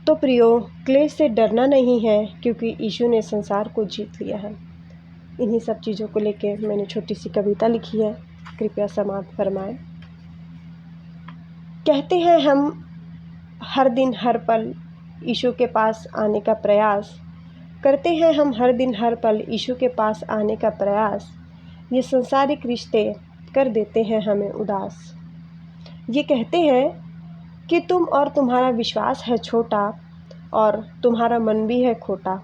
तो प्रियो, क्लेश से डरना नहीं है, क्योंकि यीशु ने संसार को जीत लिया है। इन्हीं सब चीज़ों को लेके मैंने छोटी सी कविता लिखी है, कृपया समाप्त फरमाएं। कहते हैं हम हर दिन हर पल यीशु के पास आने का प्रयास करते हैं। हम हर दिन हर पल यीशु के पास आने का प्रयास, ये संसारिक रिश्ते कर देते हैं हमें उदास। ये कहते हैं कि तुम और तुम्हारा विश्वास है छोटा और तुम्हारा मन भी है खोटा।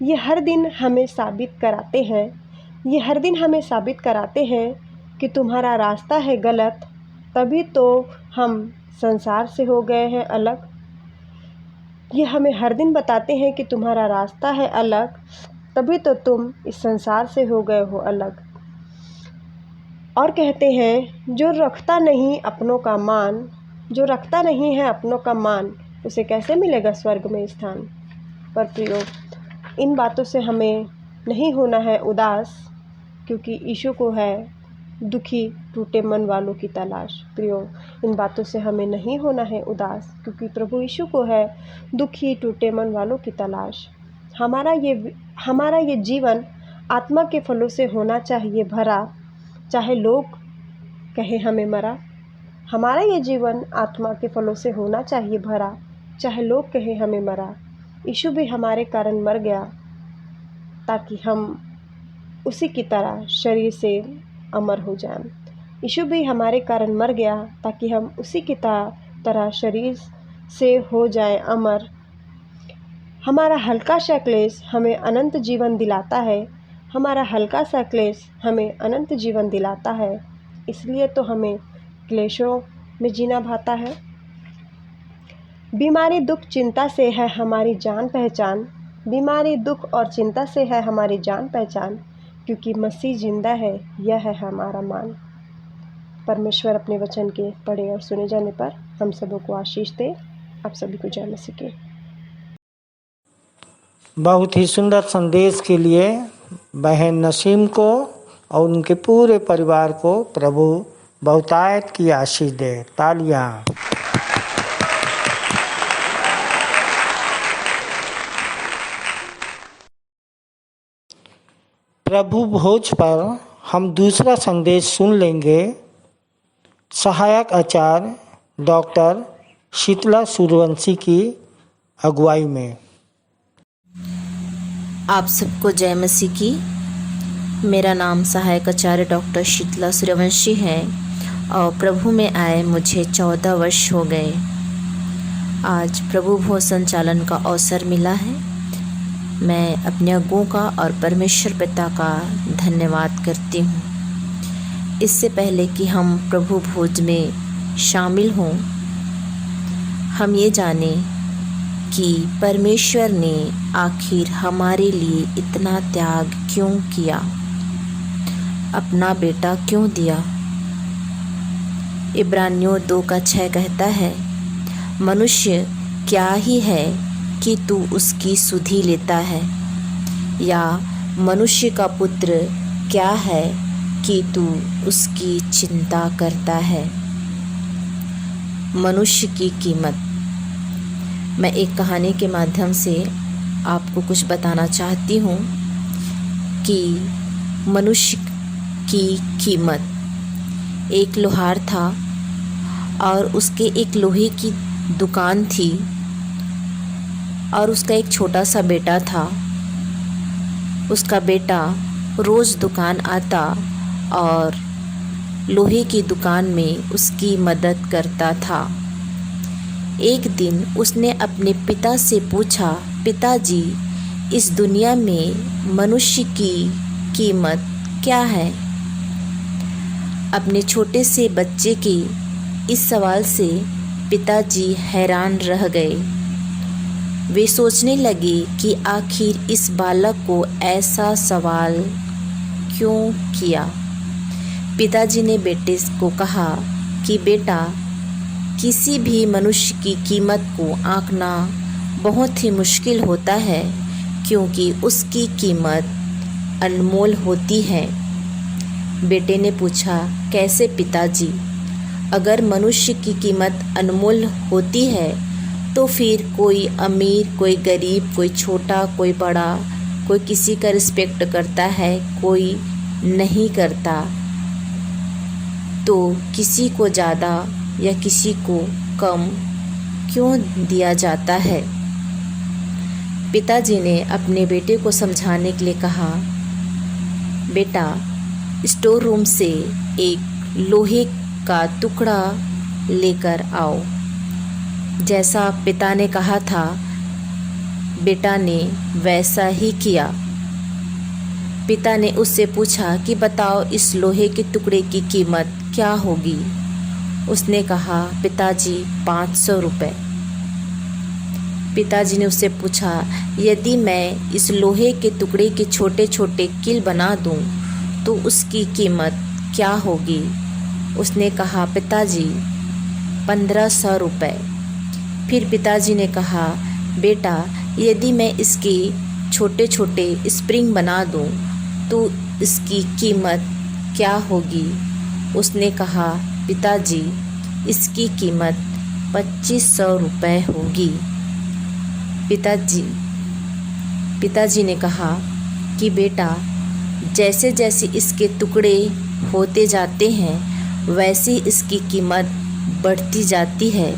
ये हर दिन हमें साबित कराते हैं, ये हर दिन हमें साबित कराते हैं कि तुम्हारा रास्ता है गलत, तभी तो हम संसार से हो गए हैं अलग। ये हमें हर दिन बताते हैं कि तुम्हारा रास्ता है अलग, तभी तो तुम इस संसार से हो गए हो अलग। और कहते हैं जो रखता नहीं अपनों का मान, जो रखता नहीं है अपनों का मान, उसे कैसे मिलेगा स्वर्ग में स्थान। पर प्रियो, इन बातों से हमें नहीं होना है उदास, क्योंकि यीशु को है दुखी टूटे मन वालों की तलाश। प्रियो, इन बातों से हमें नहीं होना है उदास, क्योंकि प्रभु यीशु को है दुखी टूटे मन वालों की तलाश। हमारा ये जीवन आत्मा के फलों से होना चाहिए भरा, चाहे लोग कहें हमें मरा। हमारा ये जीवन आत्मा के फलों से होना चाहिए भरा, चाहे लोग कहें हमें मरा। यीशु भी हमारे कारण मर गया ताकि हम उसी की तरह शरीर से अमर हो जाएं। यीशु भी हमारे कारण मर गया ताकि हम उसी की तरह शरीर से हो जाएं अमर। हमारा हल्का सा क्लेश हमें अनंत जीवन दिलाता है, हमारा हल्का सा क्लेश हमें अनंत जीवन दिलाता है। इसलिए तो हमें क्लेशों में जीना भाता है। बीमारी दुख चिंता से है हमारी जान पहचान, बीमारी दुख और चिंता से है हमारी जान पहचान, क्योंकि मसीह जिंदा है, यह है हमारा मान। परमेश्वर अपने वचन के पढ़े और सुने जाने पर हम सबों को आशीष दे। आप सभी को जय मसीह की। बहुत ही सुंदर संदेश के लिए बहन नसीम को और उनके पूरे परिवार को प्रभु बहुतायत की आशीष दे। तालियां। प्रभु भोज पर हम दूसरा संदेश सुन लेंगे सहायक आचार्य डॉक्टर शीतला सूर्यवंशी की अगुवाई में। आप सबको जय मसीह की। मेरा नाम सहायक आचार्य डॉक्टर शीतला सूर्यवंशी है और प्रभु में आए मुझे 14 वर्ष हो गए। आज प्रभु भोज संचालन का अवसर मिला है। मैं अपने अगुओं का और परमेश्वर पिता का धन्यवाद करती हूँ। इससे पहले कि हम प्रभु भोज में शामिल हों, हम ये जानें कि परमेश्वर ने आखिर हमारे लिए इतना त्याग क्यों किया, अपना बेटा क्यों दिया। इब्रानियों 2:6 कहता है, मनुष्य क्या ही है कि तू उसकी सुधि लेता है, या मनुष्य का पुत्र क्या है कि तू उसकी चिंता करता है। मनुष्य की कीमत। मैं एक कहानी के माध्यम से आपको कुछ बताना चाहती हूँ कि मनुष्य की कीमत। एक लोहार था और उसके एक लोहे की दुकान थी और उसका एक छोटा सा बेटा था। उसका बेटा रोज़ दुकान आता और लोहे की दुकान में उसकी मदद करता था। एक दिन उसने अपने पिता से पूछा, पिताजी, इस दुनिया में मनुष्य की कीमत क्या है? अपने छोटे से बच्चे के इस सवाल से पिताजी हैरान रह गए। वे सोचने लगे कि आखिर इस बालक को ऐसा सवाल क्यों किया। पिताजी ने बेटे को कहा कि बेटा, किसी भी मनुष्य की कीमत को आंकना बहुत ही मुश्किल होता है, क्योंकि उसकी कीमत अनमोल होती है। बेटे ने पूछा, कैसे पिताजी? अगर मनुष्य की कीमत अनमोल होती है तो फिर कोई अमीर, कोई गरीब, कोई छोटा, कोई बड़ा, कोई किसी का रिस्पेक्ट करता है, कोई नहीं करता। तो किसी को ज़्यादा या किसी को कम क्यों दिया जाता है? पिताजी ने अपने बेटे को समझाने के लिए कहा, बेटा, स्टोर रूम से एक लोहे का टुकड़ा लेकर आओ। जैसा पिता ने कहा था, बेटा ने वैसा ही किया। पिता ने उससे पूछा कि बताओ, इस लोहे के टुकड़े की कीमत क्या होगी? उसने कहा, पिताजी 500 रुपये। पिताजी ने उससे पूछा, यदि मैं इस लोहे के टुकड़े के छोटे छोटे कील बना दूं तो उसकी कीमत क्या होगी? उसने कहा, पिताजी 1500 रुपये। फिर पिताजी ने कहा, बेटा, यदि मैं इसके छोटे छोटे स्प्रिंग बना दूं तो इसकी कीमत क्या होगी? उसने कहा, पिताजी, इसकी कीमत 2500 रुपये होगी। पिताजी ने कहा कि बेटा, जैसे जैसे इसके टुकड़े होते जाते हैं वैसे इसकी कीमत बढ़ती जाती है,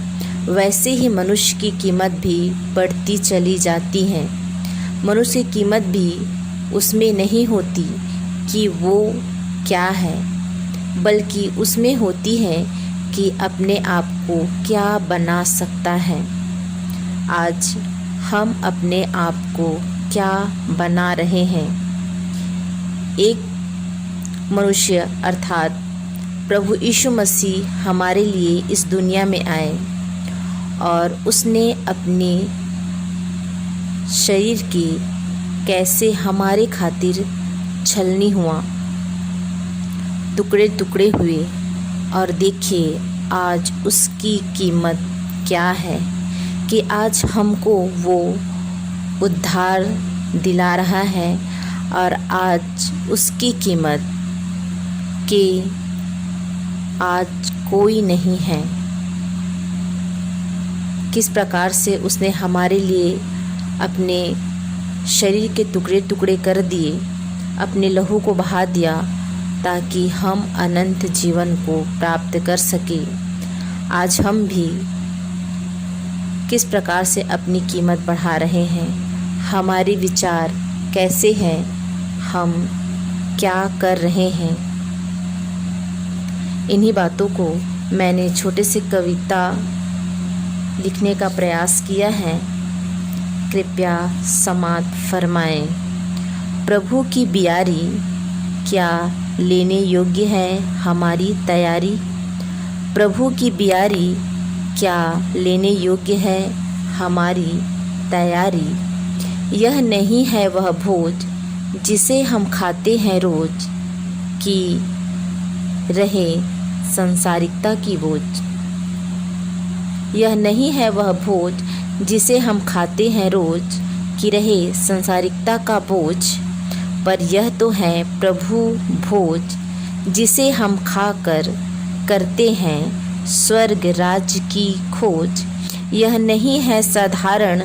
वैसे ही मनुष्य की कीमत भी बढ़ती चली जाती है। मनुष्य की कीमत भी उसमें नहीं होती कि वो क्या है, बल्कि उसमें होती है कि अपने आप को क्या बना सकता है। आज हम अपने आप को क्या बना रहे हैं? एक मनुष्य अर्थात प्रभु यीशु मसीह हमारे लिए इस दुनिया में आए और उसने अपने शरीर की कैसे हमारे खातिर छलनी हुआ, टुकड़े टुकड़े हुए, और देखिए आज उसकी कीमत क्या है कि आज हमको वो उद्धार दिला रहा है और आज उसकी कीमत के आज कोई नहीं है। किस प्रकार से उसने हमारे लिए अपने शरीर के टुकड़े टुकड़े कर दिए, अपने लहू को बहा दिया ताकि हम अनंत जीवन को प्राप्त कर सके। आज हम भी किस प्रकार से अपनी कीमत बढ़ा रहे हैं, हमारे विचार कैसे हैं, हम क्या कर रहे हैं। इन्हीं बातों को मैंने छोटे से कविता लिखने का प्रयास किया है। कृपया समात फरमाएं। प्रभु की बियारी, क्या लेने योग्य है हमारी तैयारी? प्रभु की बियारी, क्या लेने योग्य है हमारी तैयारी? यह नहीं है वह भोज जिसे हम खाते हैं रोज, कि रहे संसारिकता की बोझ। यह नहीं है वह भोज जिसे हम खाते हैं रोज, कि रहे संसारिकता का बोझ, पर यह तो है प्रभु भोज जिसे हम खाकर करते हैं स्वर्ग राज्य की खोज। यह नहीं है साधारण,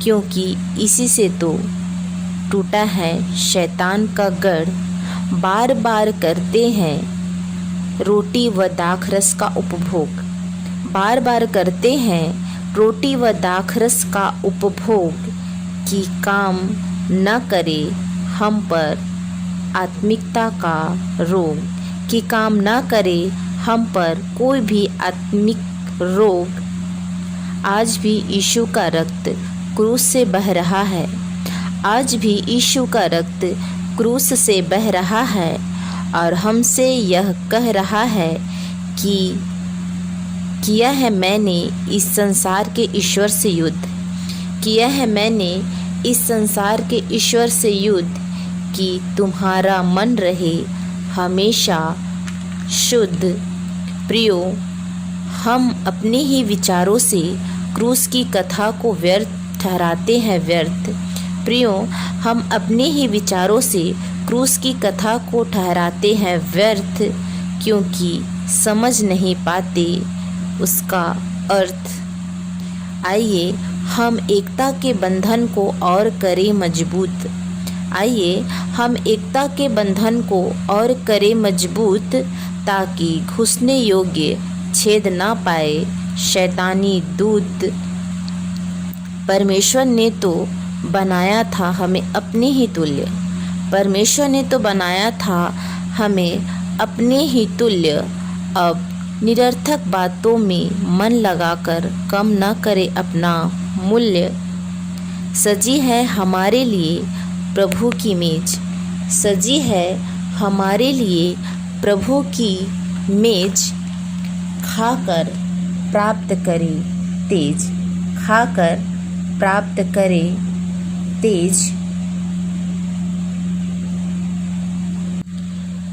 क्योंकि इसी से तो टूटा है शैतान का गढ़। बार बार करते हैं रोटी व दाखरस का उपभोग, बार बार करते हैं रोटी व दाखरस का उपभोग, कि काम न करे हम पर आत्मिकता का रोग, कि काम न करे हम पर कोई भी आत्मिक रोग। आज भी यीशु का रक्त क्रूस से बह रहा है, आज भी यीशु का रक्त क्रूस से बह रहा है और हमसे यह कह रहा है कि किया है मैंने इस संसार के ईश्वर से युद्ध, किया है मैंने इस संसार के ईश्वर से युद्ध, कि तुम्हारा मन रहे हमेशा शुद्ध। प्रियो, हम अपने ही विचारों से क्रूस की कथा को व्यर्थ ठहराते हैं व्यर्थ। प्रियो, हम अपने ही विचारों से क्रूस की कथा को ठहराते हैं व्यर्थ, क्योंकि समझ नहीं पाते उसका अर्थ। आइए हम एकता के बंधन को और करें मजबूत, आइए हम एकता के बंधन को और करें मजबूत, ताकि घुसने योग्य छेद ना पाए शैतानी दूत। परमेश्वर ने तो बनाया था हमें अपने ही तुल्य, परमेश्वर ने तो बनाया था हमें अपने ही तुल्य। अब निरर्थक बातों में मन लगाकर कम न करे अपना मूल्य। सजी है हमारे लिए प्रभु की मेज, सजी है हमारे लिए प्रभु की मेज। खाकर प्राप्त करे तेज, खाकर प्राप्त करे तेज।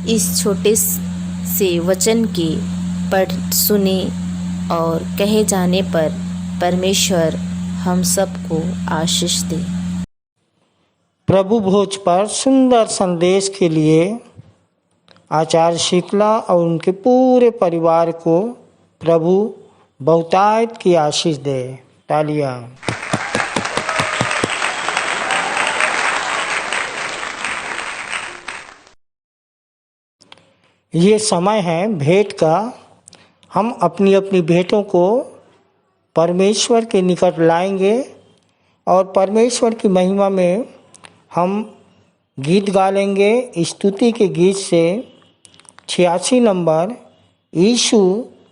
इस छोटे से वचन के पढ़ सुने और कहे जाने पर परमेश्वर हम सबको आशीष दे। प्रभु भोज पर सुंदर संदेश के लिए आचार्य शीतला और उनके पूरे परिवार को प्रभु बहुतायत की आशीष दे। तालियां। ये समय है भेंट का। हम अपनी अपनी भेंटों को परमेश्वर के निकट लाएंगे और परमेश्वर की महिमा में हम गीत गा लेंगे। स्तुति के गीत से 86 नंबर, यीशु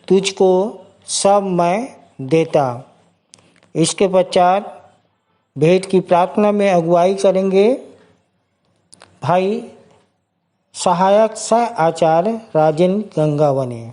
तुझको सब मैं देता। इसके पश्चात भेंट की प्रार्थना में अगुवाई करेंगे भाई सहायक सह आचार्य राजेंद्र गंगावने।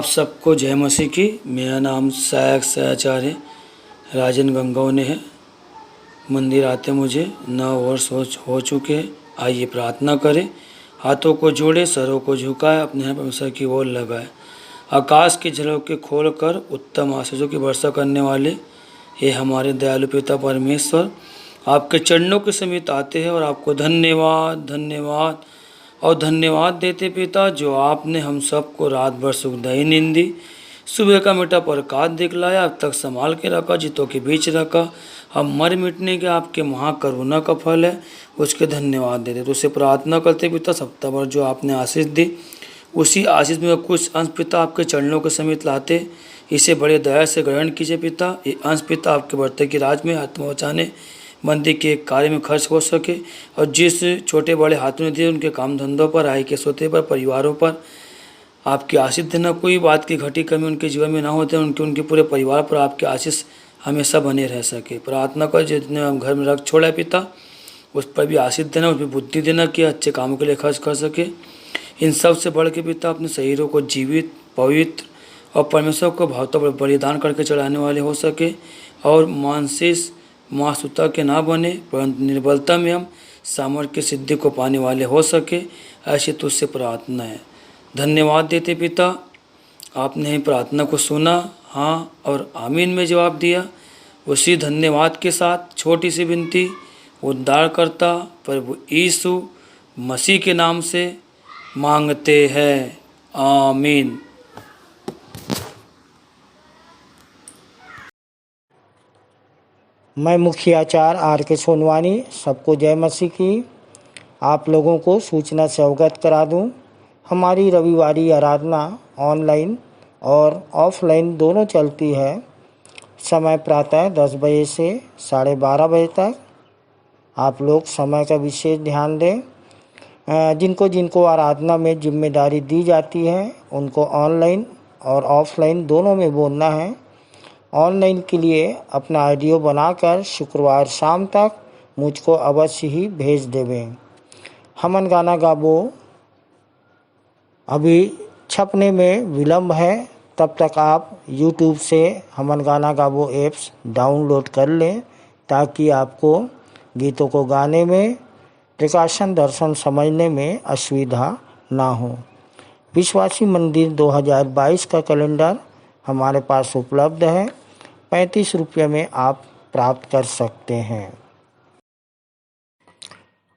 आप सबको जय मसीह की। मेरा नाम सहायक सहचार्य राजन गंगौने है। मंदिर आते मुझे 9 वर्ष हो चुके हैं। आइए प्रार्थना करें। हाथों को जोड़े, सरों को झुकाए, अपने हाथ परमेश्वर की ओर लगाए। आकाश के झरोखे खोल कर उत्तम आशीषों की वर्षा करने वाले ये हमारे दयालु पिता परमेश्वर, आपके चरणों के समीप आते हैं और आपको धन्यवाद धन्यवाद और धन्यवाद देते पिता, जो आपने हम सबको रात भर सुखदायी नींद दी, सुबह का मीठा प्रकाश दिखलाया, अब तक संभाल के रखा, जितों के बीच रखा। हम मर मिटने के आपके महाकरुणा का फल है, उसके धन्यवाद देते। तो उसे प्रार्थना करते पिता, सप्ताह भर जो आपने आशीष दी, उसी आशीष में कुछ अंश पिता आपके चरणों के समीप लाते, इसे बड़े दया से ग्रहण कीजिए पिता। ये अंश पिता आपके बढ़ते की राज में आत्मा बचाने मंदिर के कार्य में खर्च हो सके, और जिस छोटे बड़े हाथों ने दिए उनके काम धंधों पर, आय के सोते पर, परिवारों पर आपकी आशीष देना। कोई बात की घटी कमी उनके जीवन में ना होते, उनके पूरे परिवार पर आपके आशीष हमेशा बने रह सके। प्रार्थना कर जितने हम घर में रख छोड़ा है पिता, उस पर भी आशीष देना, उस पर बुद्धि देना कि अच्छे कामों के लिए खर्च कर सके। इन सब से बढ़ के पिता अपने शरीरों को जीवित, पवित्र और परमेश्वर को भावता बलिदान करके चढ़ाने वाले हो सके, और मानसिक मासूता के ना बने, परंतु निर्बलता में हम सामर्थ्य की सिद्धि को पाने वाले हो सके। ऐसी तुझसे प्रार्थना है। धन्यवाद देते पिता, आपने ही प्रार्थना को सुना, हाँ और आमीन में जवाब दिया। उसी धन्यवाद के साथ छोटी सी विनती उद्धारकर्ता प्रभु यीशु मसीह के नाम से मांगते हैं, आमीन। मैं मुखियाचार्य R.K. सोनवानी सबको जय मसीह की। आप लोगों को सूचना से अवगत करा दूं, हमारी रविवारी आराधना ऑनलाइन और ऑफलाइन दोनों चलती है। समय प्रातः 10 बजे से 12:30 बजे तक। आप लोग समय का विशेष ध्यान दें। जिनको जिनको आराधना में जिम्मेदारी दी जाती है उनको ऑनलाइन और ऑफलाइन दोनों में बोलना है। ऑनलाइन के लिए अपना ऑडियो बनाकर शुक्रवार शाम तक मुझको अवश्य ही भेज देवें। हमन गाना गाबो अभी छपने में विलम्ब है, तब तक आप YouTube से हमन गाना गाबो ऐप्स डाउनलोड कर लें, ताकि आपको गीतों को गाने में, प्रकाशन दर्शन समझने में असुविधा ना हो। विश्वासी मंदिर 2022 का कैलेंडर हमारे पास उपलब्ध है। 35 रुपये में आप प्राप्त कर सकते हैं।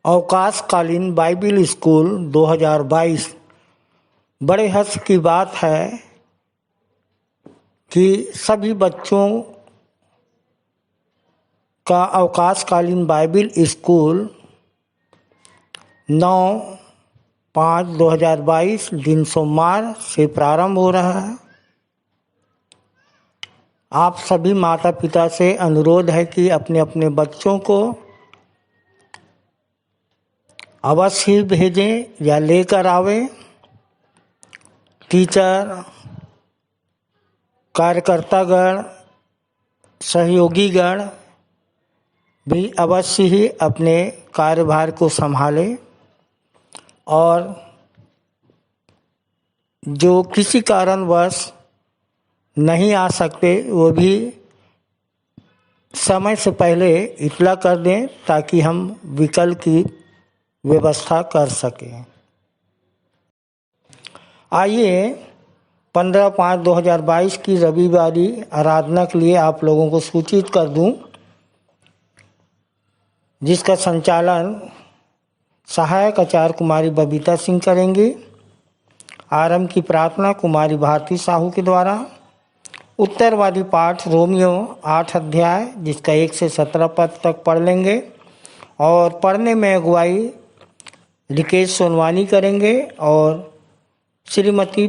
अवकाशकालीन बाइबिल स्कूल 2022। बड़े हर्ष की बात है कि सभी बच्चों का अवकाशकालीन बाइबिल स्कूल 9/5/2022 दिन सोमवार से प्रारंभ हो रहा है। आप सभी माता पिता से अनुरोध है कि अपने अपने बच्चों को अवश्य भेजें या लेकर आवें। टीचर, कार्यकर्तागण, सहयोगीगण भी अवश्य ही अपने कार्यभार को संभालें, और जो किसी कारणवश नहीं आ सकते वो भी समय से पहले इतला कर दें, ताकि हम विकल्प की व्यवस्था कर सकें। आइए 15/5/2022 की रविवारी आराधना के लिए आप लोगों को सूचित कर दूं, जिसका संचालन सहायक आचार्य कुमारी बबीता सिंह करेंगी। आरंभ की प्रार्थना कुमारी भारती साहू के द्वारा। उत्तरवादी पाठ रोमियो 8 अध्याय, जिसका 1 से 17 पद तक पढ़ लेंगे, और पढ़ने में अगुवाई रिकेश सोनवानी करेंगे और श्रीमती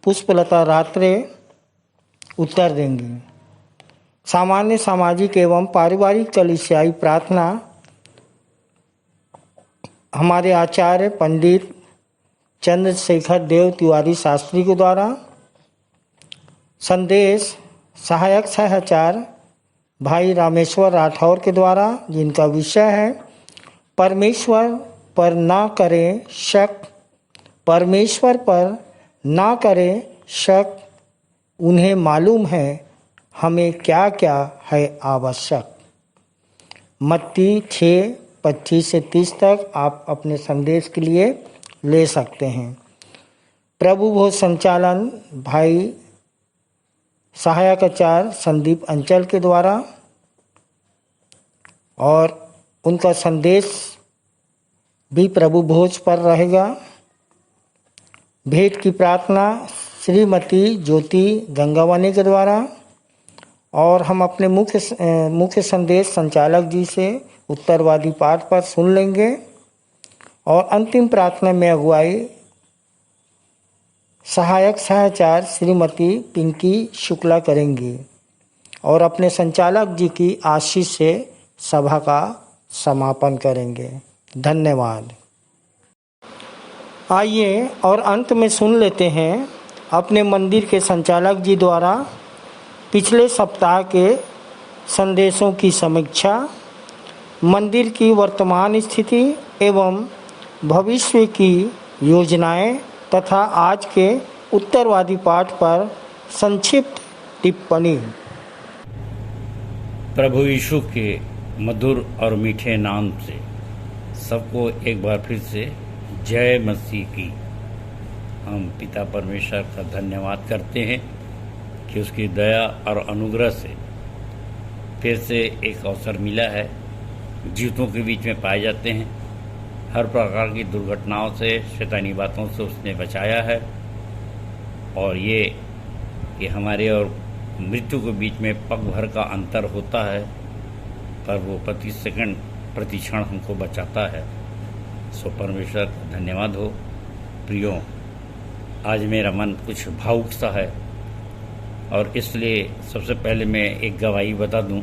पुष्पलता रात्रे उत्तर देंगी। सामान्य सामाजिक एवं पारिवारिक कलीसियाई प्रार्थना हमारे आचार्य पंडित चंद्रशेखर देव तिवारी शास्त्री के द्वारा। संदेश सहायक सहचार्य भाई रामेश्वर राठौर के द्वारा, जिनका विषय है परमेश्वर पर ना करें शक, परमेश्वर पर ना करें शक उन्हें मालूम है हमें क्या क्या है आवश्यक। मत्ती 6:25 से 30 तक आप अपने संदेश के लिए ले सकते हैं। प्रभु भोज संचालन भाई सहायक आचार्य संदीप अंचल के द्वारा, और उनका संदेश भी प्रभु भोज पर रहेगा। भेंट की प्रार्थना श्रीमती ज्योति गंगावानी के द्वारा, और हम अपने मुख्य संदेश संचालक जी से उत्तरवादी पाठ पर सुन लेंगे, और अंतिम प्रार्थना में अगुवाई सहायक सहाचार्य श्रीमती पिंकी शुक्ला करेंगी, और अपने संचालक जी की आशीष से सभा का समापन करेंगे। धन्यवाद। आइए और अंत में सुन लेते हैं अपने मंदिर के संचालक जी द्वारा पिछले सप्ताह के संदेशों की समीक्षा, मंदिर की वर्तमान स्थिति एवं भविष्य की योजनाएं तथा आज के उत्तरवादी पाठ पर संक्षिप्त टिप्पणी। प्रभु यीशु के मधुर और मीठे नाम से सबको एक बार फिर से जय मसीह की। हम पिता परमेश्वर का धन्यवाद करते हैं कि उसकी दया और अनुग्रह से फिर से एक अवसर मिला है। जीवों के बीच में पाए जाते हैं, हर प्रकार की दुर्घटनाओं से, शैतानी बातों से उसने बचाया है, और ये कि हमारे और मृत्यु के बीच में पग भर का अंतर होता है, पर वो प्रति सेकंड प्रति क्षण हमको बचाता है। सो परमेश्वर का धन्यवाद हो। प्रियो, आज मेरा मन कुछ भावुक सा है, और इसलिए सबसे पहले मैं एक गवाही बता दूं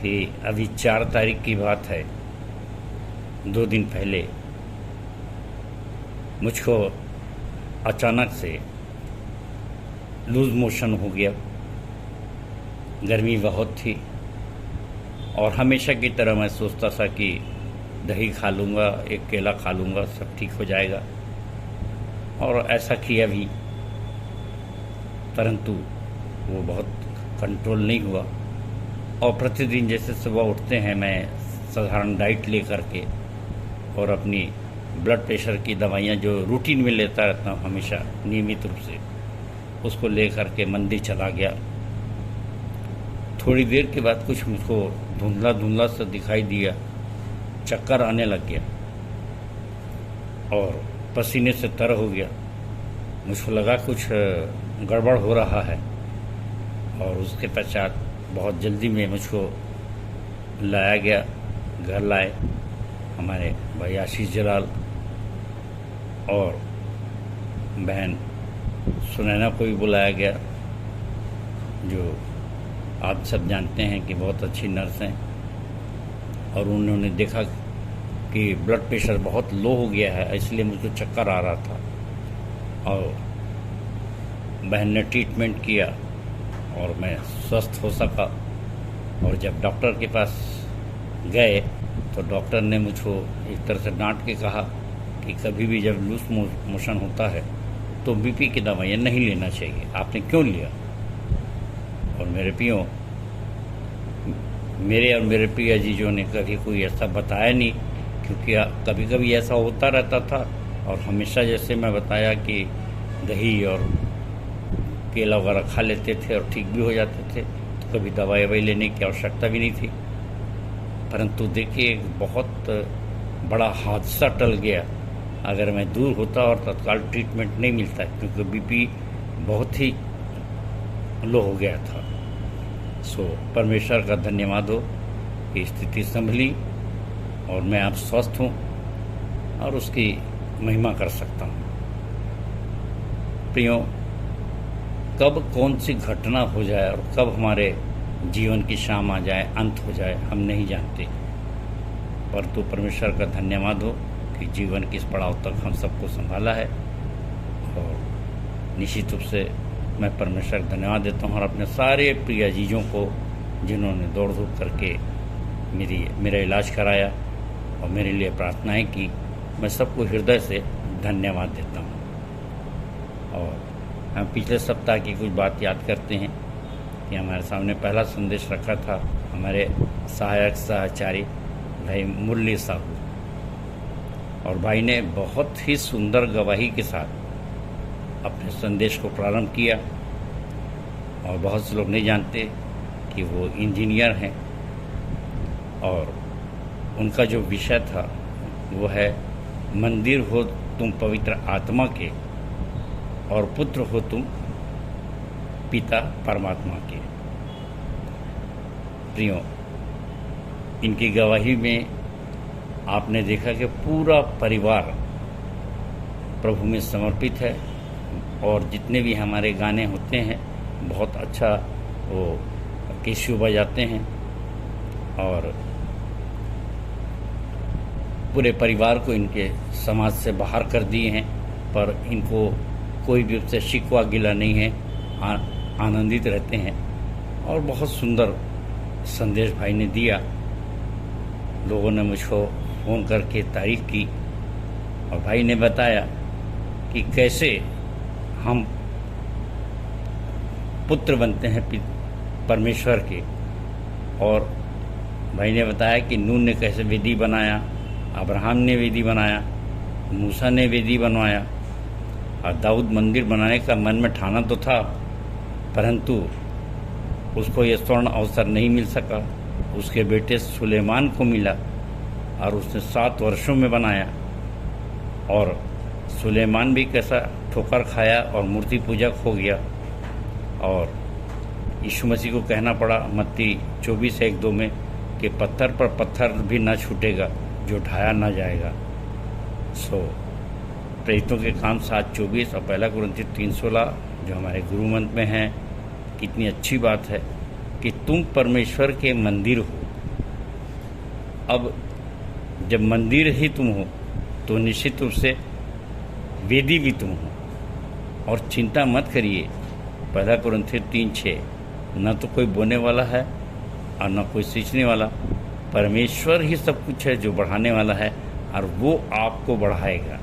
कि अभी 4 तारीख की बात है। 2 दिन पहले मुझको अचानक से लूज मोशन हो गया। गर्मी बहुत थी, और हमेशा की तरह मैं सोचता था कि दही खा लूँगा, एक केला खा लूँगा, सब ठीक हो जाएगा, और ऐसा किया भी, परंतु वो बहुत कंट्रोल नहीं हुआ। और प्रतिदिन जैसे सुबह उठते हैं, मैं साधारण डाइट ले करके और अपनी ब्लड प्रेशर की दवाइयाँ जो रूटीन में लेता रहता हूँ हमेशा नियमित रूप से, उसको ले करके मंदिर चला गया। थोड़ी देर के बाद कुछ मुझको धुंधला धुंधला सा दिखाई दिया, चक्कर आने लग गया और पसीने से तर हो गया। मुझको लगा कुछ गड़बड़ हो रहा है, और उसके पश्चात बहुत जल्दी में मुझको लाया गया। घर लाए हमारे भाई आशीष जलाल और बहन सुनैना को भी बुलाया गया, जो आप सब जानते हैं कि बहुत अच्छी नर्स हैं, और उन्होंने देखा कि ब्लड प्रेशर बहुत लो हो गया है, इसलिए मुझको चक्कर आ रहा था, और बहन ने ट्रीटमेंट किया और मैं स्वस्थ हो सका। और जब डॉक्टर के पास गए तो डॉक्टर ने मुझको एक तरह से डांट के कहा कि कभी भी जब लूज मोशन होता है तो बीपी की दवाइयाँ नहीं लेना चाहिए, आपने क्यों लिया। और मेरे प्रियो, मेरे और मेरे प्रिय जीजों ने कभी कोई ऐसा बताया नहीं, क्योंकि कभी कभी ऐसा होता रहता था, और हमेशा जैसे मैं बताया कि दही और केला वगैरह खा लेते थे और ठीक भी हो जाते थे, तो कभी दवाई लेने की आवश्यकता भी नहीं थी। परंतु देखिए, एक बहुत बड़ा हादसा टल गया अगर मैं दूर होता और तत्काल ट्रीटमेंट नहीं मिलता, क्योंकि बीपी बहुत ही लो हो गया था। सो परमेश्वर का धन्यवाद हो कि स्थिति संभली और मैं अब स्वस्थ हूँ और उसकी महिमा कर सकता हूँ। प्रियो, कब कौन सी घटना हो जाए और कब हमारे जीवन की शाम आ जाए, अंत हो जाए, हम नहीं जानते, परंतु परमेश्वर का धन्यवाद हो कि जीवन के इस पड़ाव तक हम सबको संभाला है। और निश्चित रूप से मैं परमेश्वर का धन्यवाद देता हूँ और अपने सारे प्रिय जीजों को जिन्होंने दौड़ धूप करके मेरा इलाज कराया और मेरे लिए प्रार्थनाएं की, मैं सबको हृदय से धन्यवाद देता हूँ। और हम पिछले सप्ताह की कुछ बात याद करते हैं कि हमारे सामने पहला संदेश रखा था हमारे सहायक सहचारी भाई मुरली साहू, और भाई ने बहुत ही सुंदर गवाही के साथ अपने संदेश को प्रारंभ किया। और बहुत से लोग नहीं जानते कि वो इंजीनियर हैं, और उनका जो विषय था वो है मंदिर हो तुम पवित्र आत्मा के और पुत्र हो तुम पिता परमात्मा के। प्रियो, इनकी गवाही में आपने देखा कि पूरा परिवार प्रभु में समर्पित है, और जितने भी हमारे गाने होते हैं बहुत अच्छा वो कैशियो बजाते हैं, और पूरे परिवार को इनके समाज से बाहर कर दिए हैं, पर इनको कोई भी उससे शिकवा गिला नहीं है, आनंदित रहते हैं। और बहुत सुंदर संदेश भाई ने दिया। लोगों ने मुझको फ़ोन करके तारीफ की, और भाई ने बताया कि कैसे हम पुत्र बनते हैं परमेश्वर के। और भाई ने बताया कि नून ने कैसे वेदी बनाया, अब्राहम ने वेदी बनाया, मूसा ने वेदी बनवाया, और दाऊद मंदिर बनाने का मन में ठाना तो था, परंतु उसको ये स्वर्ण अवसर नहीं मिल सका। उसके बेटे सुलेमान को मिला, और उसने 7 वर्षों में बनाया। और सुलेमान भी कैसा ठोकर खाया और मूर्ति पूजक हो गया, और यीशु मसीह को कहना पड़ा मत्ती 24:1-2 में कि पत्थर पर पत्थर भी ना छूटेगा जो ढाया ना जाएगा। प्रेरितों के काम 7:24 और 1 कुरिन्थियों 3:16 जो हमारे गुरु मंत्र में है। कितनी अच्छी बात है कि तुम परमेश्वर के मंदिर हो। अब जब मंदिर ही तुम हो तो निश्चित रूप से वेदी भी तुम हो। और चिंता मत करिए, 1 कुरिन्थियों 3:6, न तो कोई बोने वाला है और न कोई सींचने वाला, परमेश्वर ही सब कुछ है जो बढ़ाने वाला है, और वो आपको बढ़ाएगा।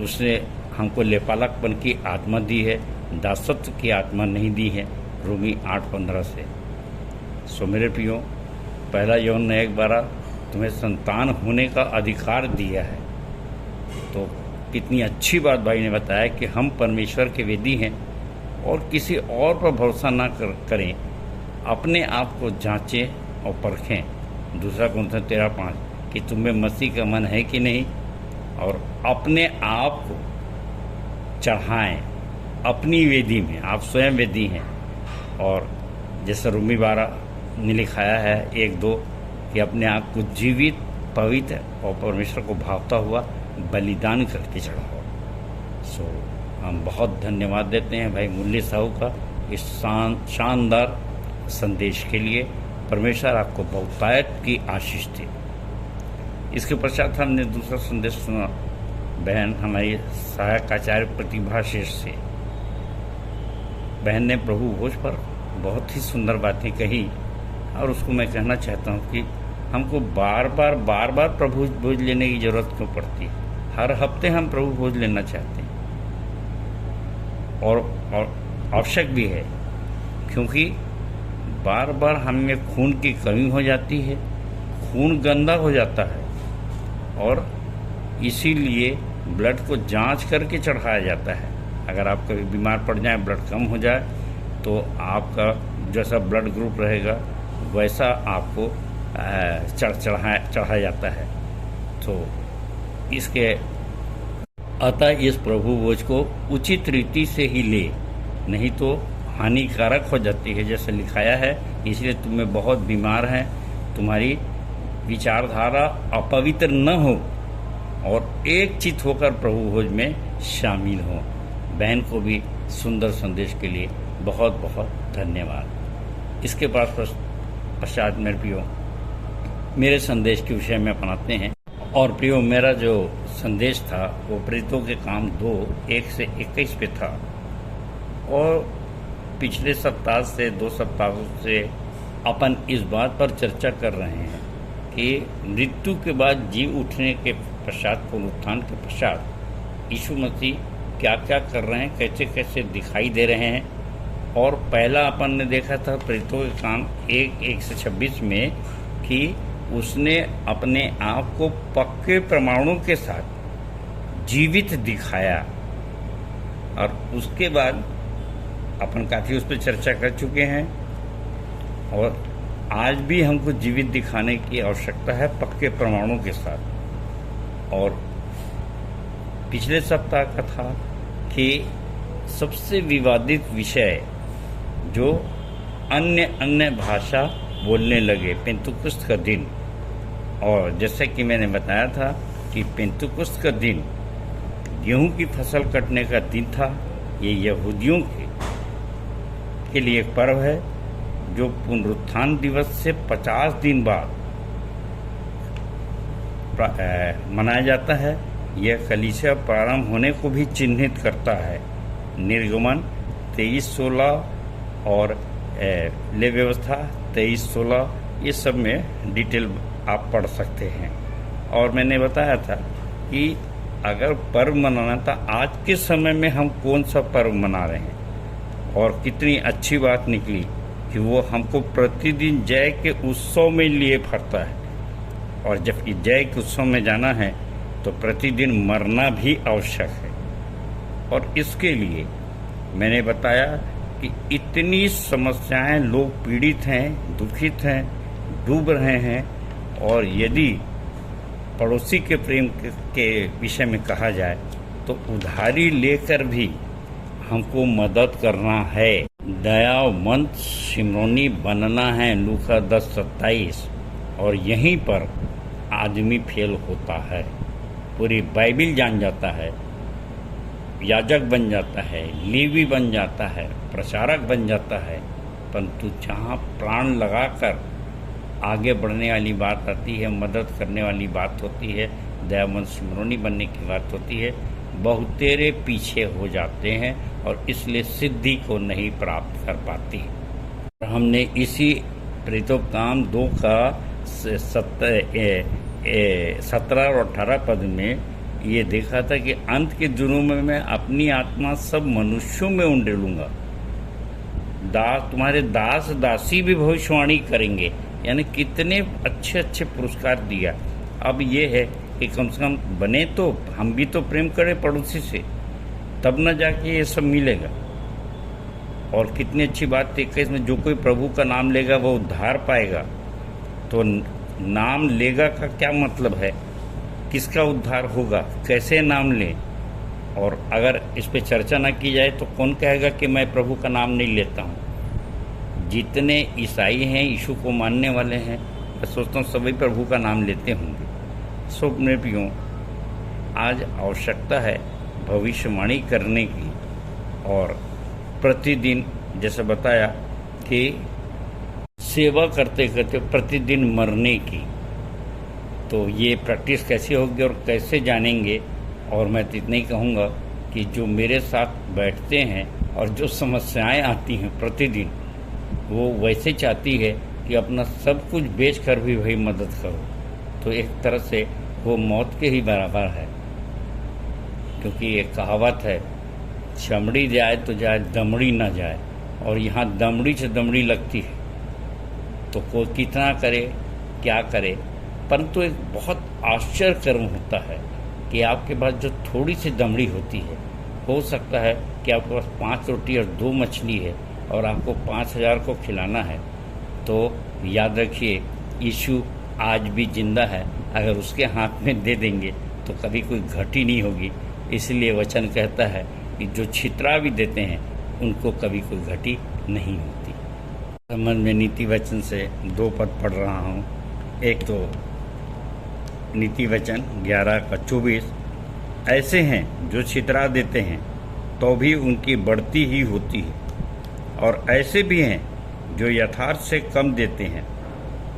उसने हमको लेपालकपन की आत्मा दी है, दासत्व की आत्मा नहीं दी है, रोमी 8:15 से। मेरे प्रियो, 1 यूहन्ना 1:12 तुम्हें संतान होने का अधिकार दिया है। तो कितनी अच्छी बात भाई ने बताया कि हम परमेश्वर के वेदी हैं, और किसी और पर भरोसा ना करें, अपने आप को जांचें और परखें। 2 कुरिन्थियों 13:5 कि तुम्हें मसीह का मन है कि नहीं, और अपने आप को चढ़ाएं अपनी वेदी में। आप स्वयं वेदी हैं। और जैसे रोमी 12 ने लिखाया है 1-2 कि अपने आप को जीवित, पवित्र और परमेश्वर को भावता हुआ बलिदान करके चढ़ाओ। हम बहुत धन्यवाद देते हैं भाई मुरली साहू का इस शानदार संदेश के लिए। परमेश्वर आपको बहुतायत की आशीष दे। इसके पश्चात हमने दूसरा संदेश सुना बहन हमारी सहायक आचार्य प्रतिभा शेष से। बहन ने प्रभु भोज पर बहुत ही सुंदर बातें कही, और उसको मैं कहना चाहता हूँ कि हमको बार बार प्रभु भोज लेने की ज़रूरत क्यों पड़ती है। हर हफ्ते हम प्रभु भोज लेना चाहते हैं, और आवश्यक भी है, क्योंकि बार बार हमें खून की कमी हो जाती है, खून गंदा हो जाता है, और इसीलिए ब्लड को जांच करके चढ़ाया जाता है। अगर आप कभी बीमार पड़ जाए, ब्लड कम हो जाए, तो आपका जैसा ब्लड ग्रुप रहेगा वैसा आपको चढ़ाया जाता है। तो इसके अतः इस प्रभु भोज को उचित रीति से ही ले, नहीं तो हानिकारक हो जाती है जैसे लिखाया है। इसलिए तुम्हें बहुत बीमार हैं, तुम्हारी विचारधारा अपवित्र न हो, और एक चित होकर प्रभु भोज में शामिल हो। बहन को भी सुंदर संदेश के लिए बहुत बहुत धन्यवाद। इसके पश्चात मेरे प्रियो मेरे संदेश के विषय में अपनाते हैं। और प्रियो, मेरा जो संदेश था वो प्रेरितों के काम 2:1-21 पे था, और पिछले सप्ताह से 2 सप्ताहों से अपन इस बात पर चर्चा कर रहे हैं कि मृत्यु के बाद जी उठने के पश्चात, पुनरुत्थान के पश्चात यीशु मसीह क्या क्या कर रहे हैं, कैसे कैसे दिखाई दे रहे हैं। और पहला अपन ने देखा था प्रेतों के काम 1:26 में कि उसने अपने आप को पक्के प्रमाणों के साथ जीवित दिखाया। और उसके बाद अपन काफ़ी उस पर चर्चा कर चुके हैं और आज भी हमको जीवित दिखाने की आवश्यकता है पक्के प्रमाणों के साथ। और पिछले सप्ताह का था कि सबसे विवादित विषय जो अन्य भाषा बोलने लगे, पेंतुकुस्त का दिन। और जैसे कि मैंने बताया था कि पेंतुकुस्त का दिन गेहूं की फसल कटने का दिन था। ये यहूदियों के लिए एक पर्व है जो पुनरुत्थान दिवस से 50 दिन बाद मनाया जाता है। यह कलीसिया प्रारंभ होने को भी चिन्हित करता है। निर्गमन 23:16 और ले व्यवस्था 23:16 ये सब में डिटेल आप पढ़ सकते हैं। और मैंने बताया था कि अगर पर्व मनाना था, आज के समय में हम कौन सा पर्व मना रहे हैं। और कितनी अच्छी बात निकली कि वो हमको प्रतिदिन जय के उत्सव में लिए फरता है। और जबकि जय के उत्सव में जाना है तो प्रतिदिन मरना भी आवश्यक है। और इसके लिए मैंने बताया कि इतनी समस्याएं, लोग पीड़ित हैं, दुखित हैं, डूब रहे हैं। और यदि पड़ोसी के प्रेम के विषय में कहा जाए तो उधारी लेकर भी हमको मदद करना है। दयावंत सिमरोनी बनना है, लूका 10:27। और यहीं पर आदमी फेल होता है। पूरी बाइबिल जान जाता है, याजक बन जाता है, लेवी बन जाता है, प्रचारक बन जाता है, परंतु जहाँ प्राण लगाकर आगे बढ़ने वाली बात आती है, मदद करने वाली बात होती है, दयावंत सिमरोनी बनने की बात होती है, बहुतेरे पीछे हो जाते हैं और इसलिए सिद्धि को नहीं प्राप्त कर पाती। हमने इसी प्रेतोपकाम 2 का 17 और 18 पद में ये देखा था कि अंत के दिनों में मैं अपनी आत्मा सब मनुष्यों में उंडेलूंगा। तुम्हारे दास दासी भी भविष्यवाणी करेंगे। यानी कितने अच्छे अच्छे पुरस्कार दिया। अब ये है कि कम से कम बने तो हम भी तो प्रेम करें पड़ोसी से, तब न जाके ये सब मिलेगा। और कितनी अच्छी बात थी कि इसमें जो कोई प्रभु का नाम लेगा वो उद्धार पाएगा। तो नाम लेगा का क्या मतलब है, किसका उद्धार होगा, कैसे नाम लें। और अगर इस पे चर्चा ना की जाए तो कौन कहेगा कि मैं प्रभु का नाम नहीं लेता हूँ। जितने ईसाई हैं, यीशु को मानने वाले हैं, मैं सोचता हूँ सभी प्रभु का नाम लेते होंगे। स्वप्न पियों, आज आवश्यकता है भविष्यवाणी करने की और प्रतिदिन जैसे बताया कि सेवा करते करते प्रतिदिन मरने की। तो ये प्रैक्टिस कैसे होगी और कैसे जानेंगे। और मैं तो इतना ही कहूँगा कि जो मेरे साथ बैठते हैं और जो समस्याएं आती हैं प्रतिदिन, वो वैसे चाहती है कि अपना सब कुछ बेच कर भी वही मदद करो। तो एक तरह से वो मौत के ही बराबर है। क्योंकि एक कहावत है, चमड़ी जाए तो जाए, दमड़ी ना जाए। और यहाँ दमड़ी से दमड़ी लगती है। तो कोई कितना करे, क्या करे, परंतु एक बहुत आश्चर्य कर्म होता है कि आपके पास जो थोड़ी सी दमड़ी होती है, हो सकता है कि आपके पास 5 रोटी और 2 मछली है और आपको 5000 को खिलाना है। तो याद रखिए, यीशु आज भी जिंदा है। अगर उसके हाथ में दे देंगे तो कभी कोई घटी नहीं होगी। इसलिए वचन कहता है कि जो छितरा भी देते हैं उनको कभी कोई घटी नहीं होती। संबंध में नीति वचन से 2 पद पढ़ रहा हूँ। एक तो नीति वचन 11:24, ऐसे हैं जो छितरा देते हैं तो भी उनकी बढ़ती ही होती है, और ऐसे भी हैं जो यथार्थ से कम देते हैं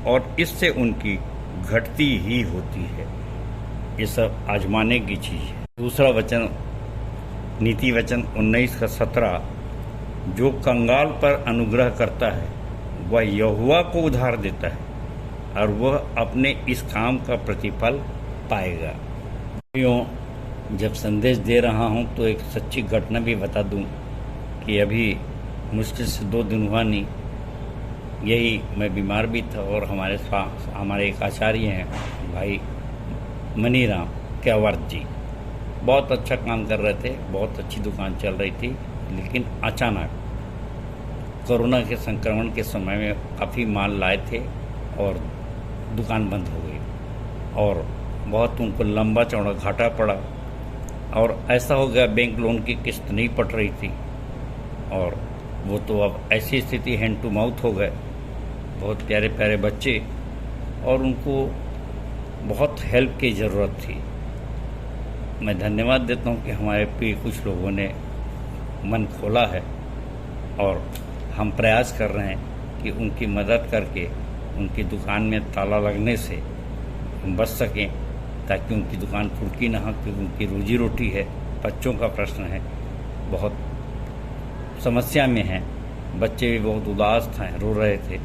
और इससे उनकी घटती ही होती है। ये सब आजमाने की चीज़ है। दूसरा वचन नीति वचन 19:17, जो कंगाल पर अनुग्रह करता है वह यहोवा को उधार देता है और वह अपने इस काम का प्रतिफल पाएगा। जब संदेश दे रहा हूँ तो एक सच्ची घटना भी बता दूँ कि अभी मुश्किल से 2 दिन हुआ नहीं, यही मैं बीमार भी था और हमारे एक आचार्य हैं भाई मनीराम क्यावर्त जी, बहुत अच्छा काम कर रहे थे, बहुत अच्छी दुकान चल रही थी, लेकिन अचानक कोरोना के संक्रमण के समय में काफ़ी माल लाए थे और दुकान बंद हो गई और बहुत उनको लंबा चौड़ा घाटा पड़ा और ऐसा हो गया बैंक लोन की किस्त नहीं पट रही थी और वो तो अब ऐसी स्थिति हैंड टू माउथ हो गए। बहुत प्यारे प्यारे बच्चे और उनको बहुत हेल्प की ज़रूरत थी। मैं धन्यवाद देता हूँ कि हमारे पे कुछ लोगों ने मन खोला है और हम प्रयास कर रहे हैं कि उनकी मदद करके उनकी दुकान में ताला लगने से हम बच सकें, ताकि उनकी दुकान खुड़की ना हो, क्योंकि उनकी रोजी रोटी है, बच्चों का प्रश्न है, बहुत समस्या में हैं, बच्चे भी बहुत उदास थे, रो रहे थे।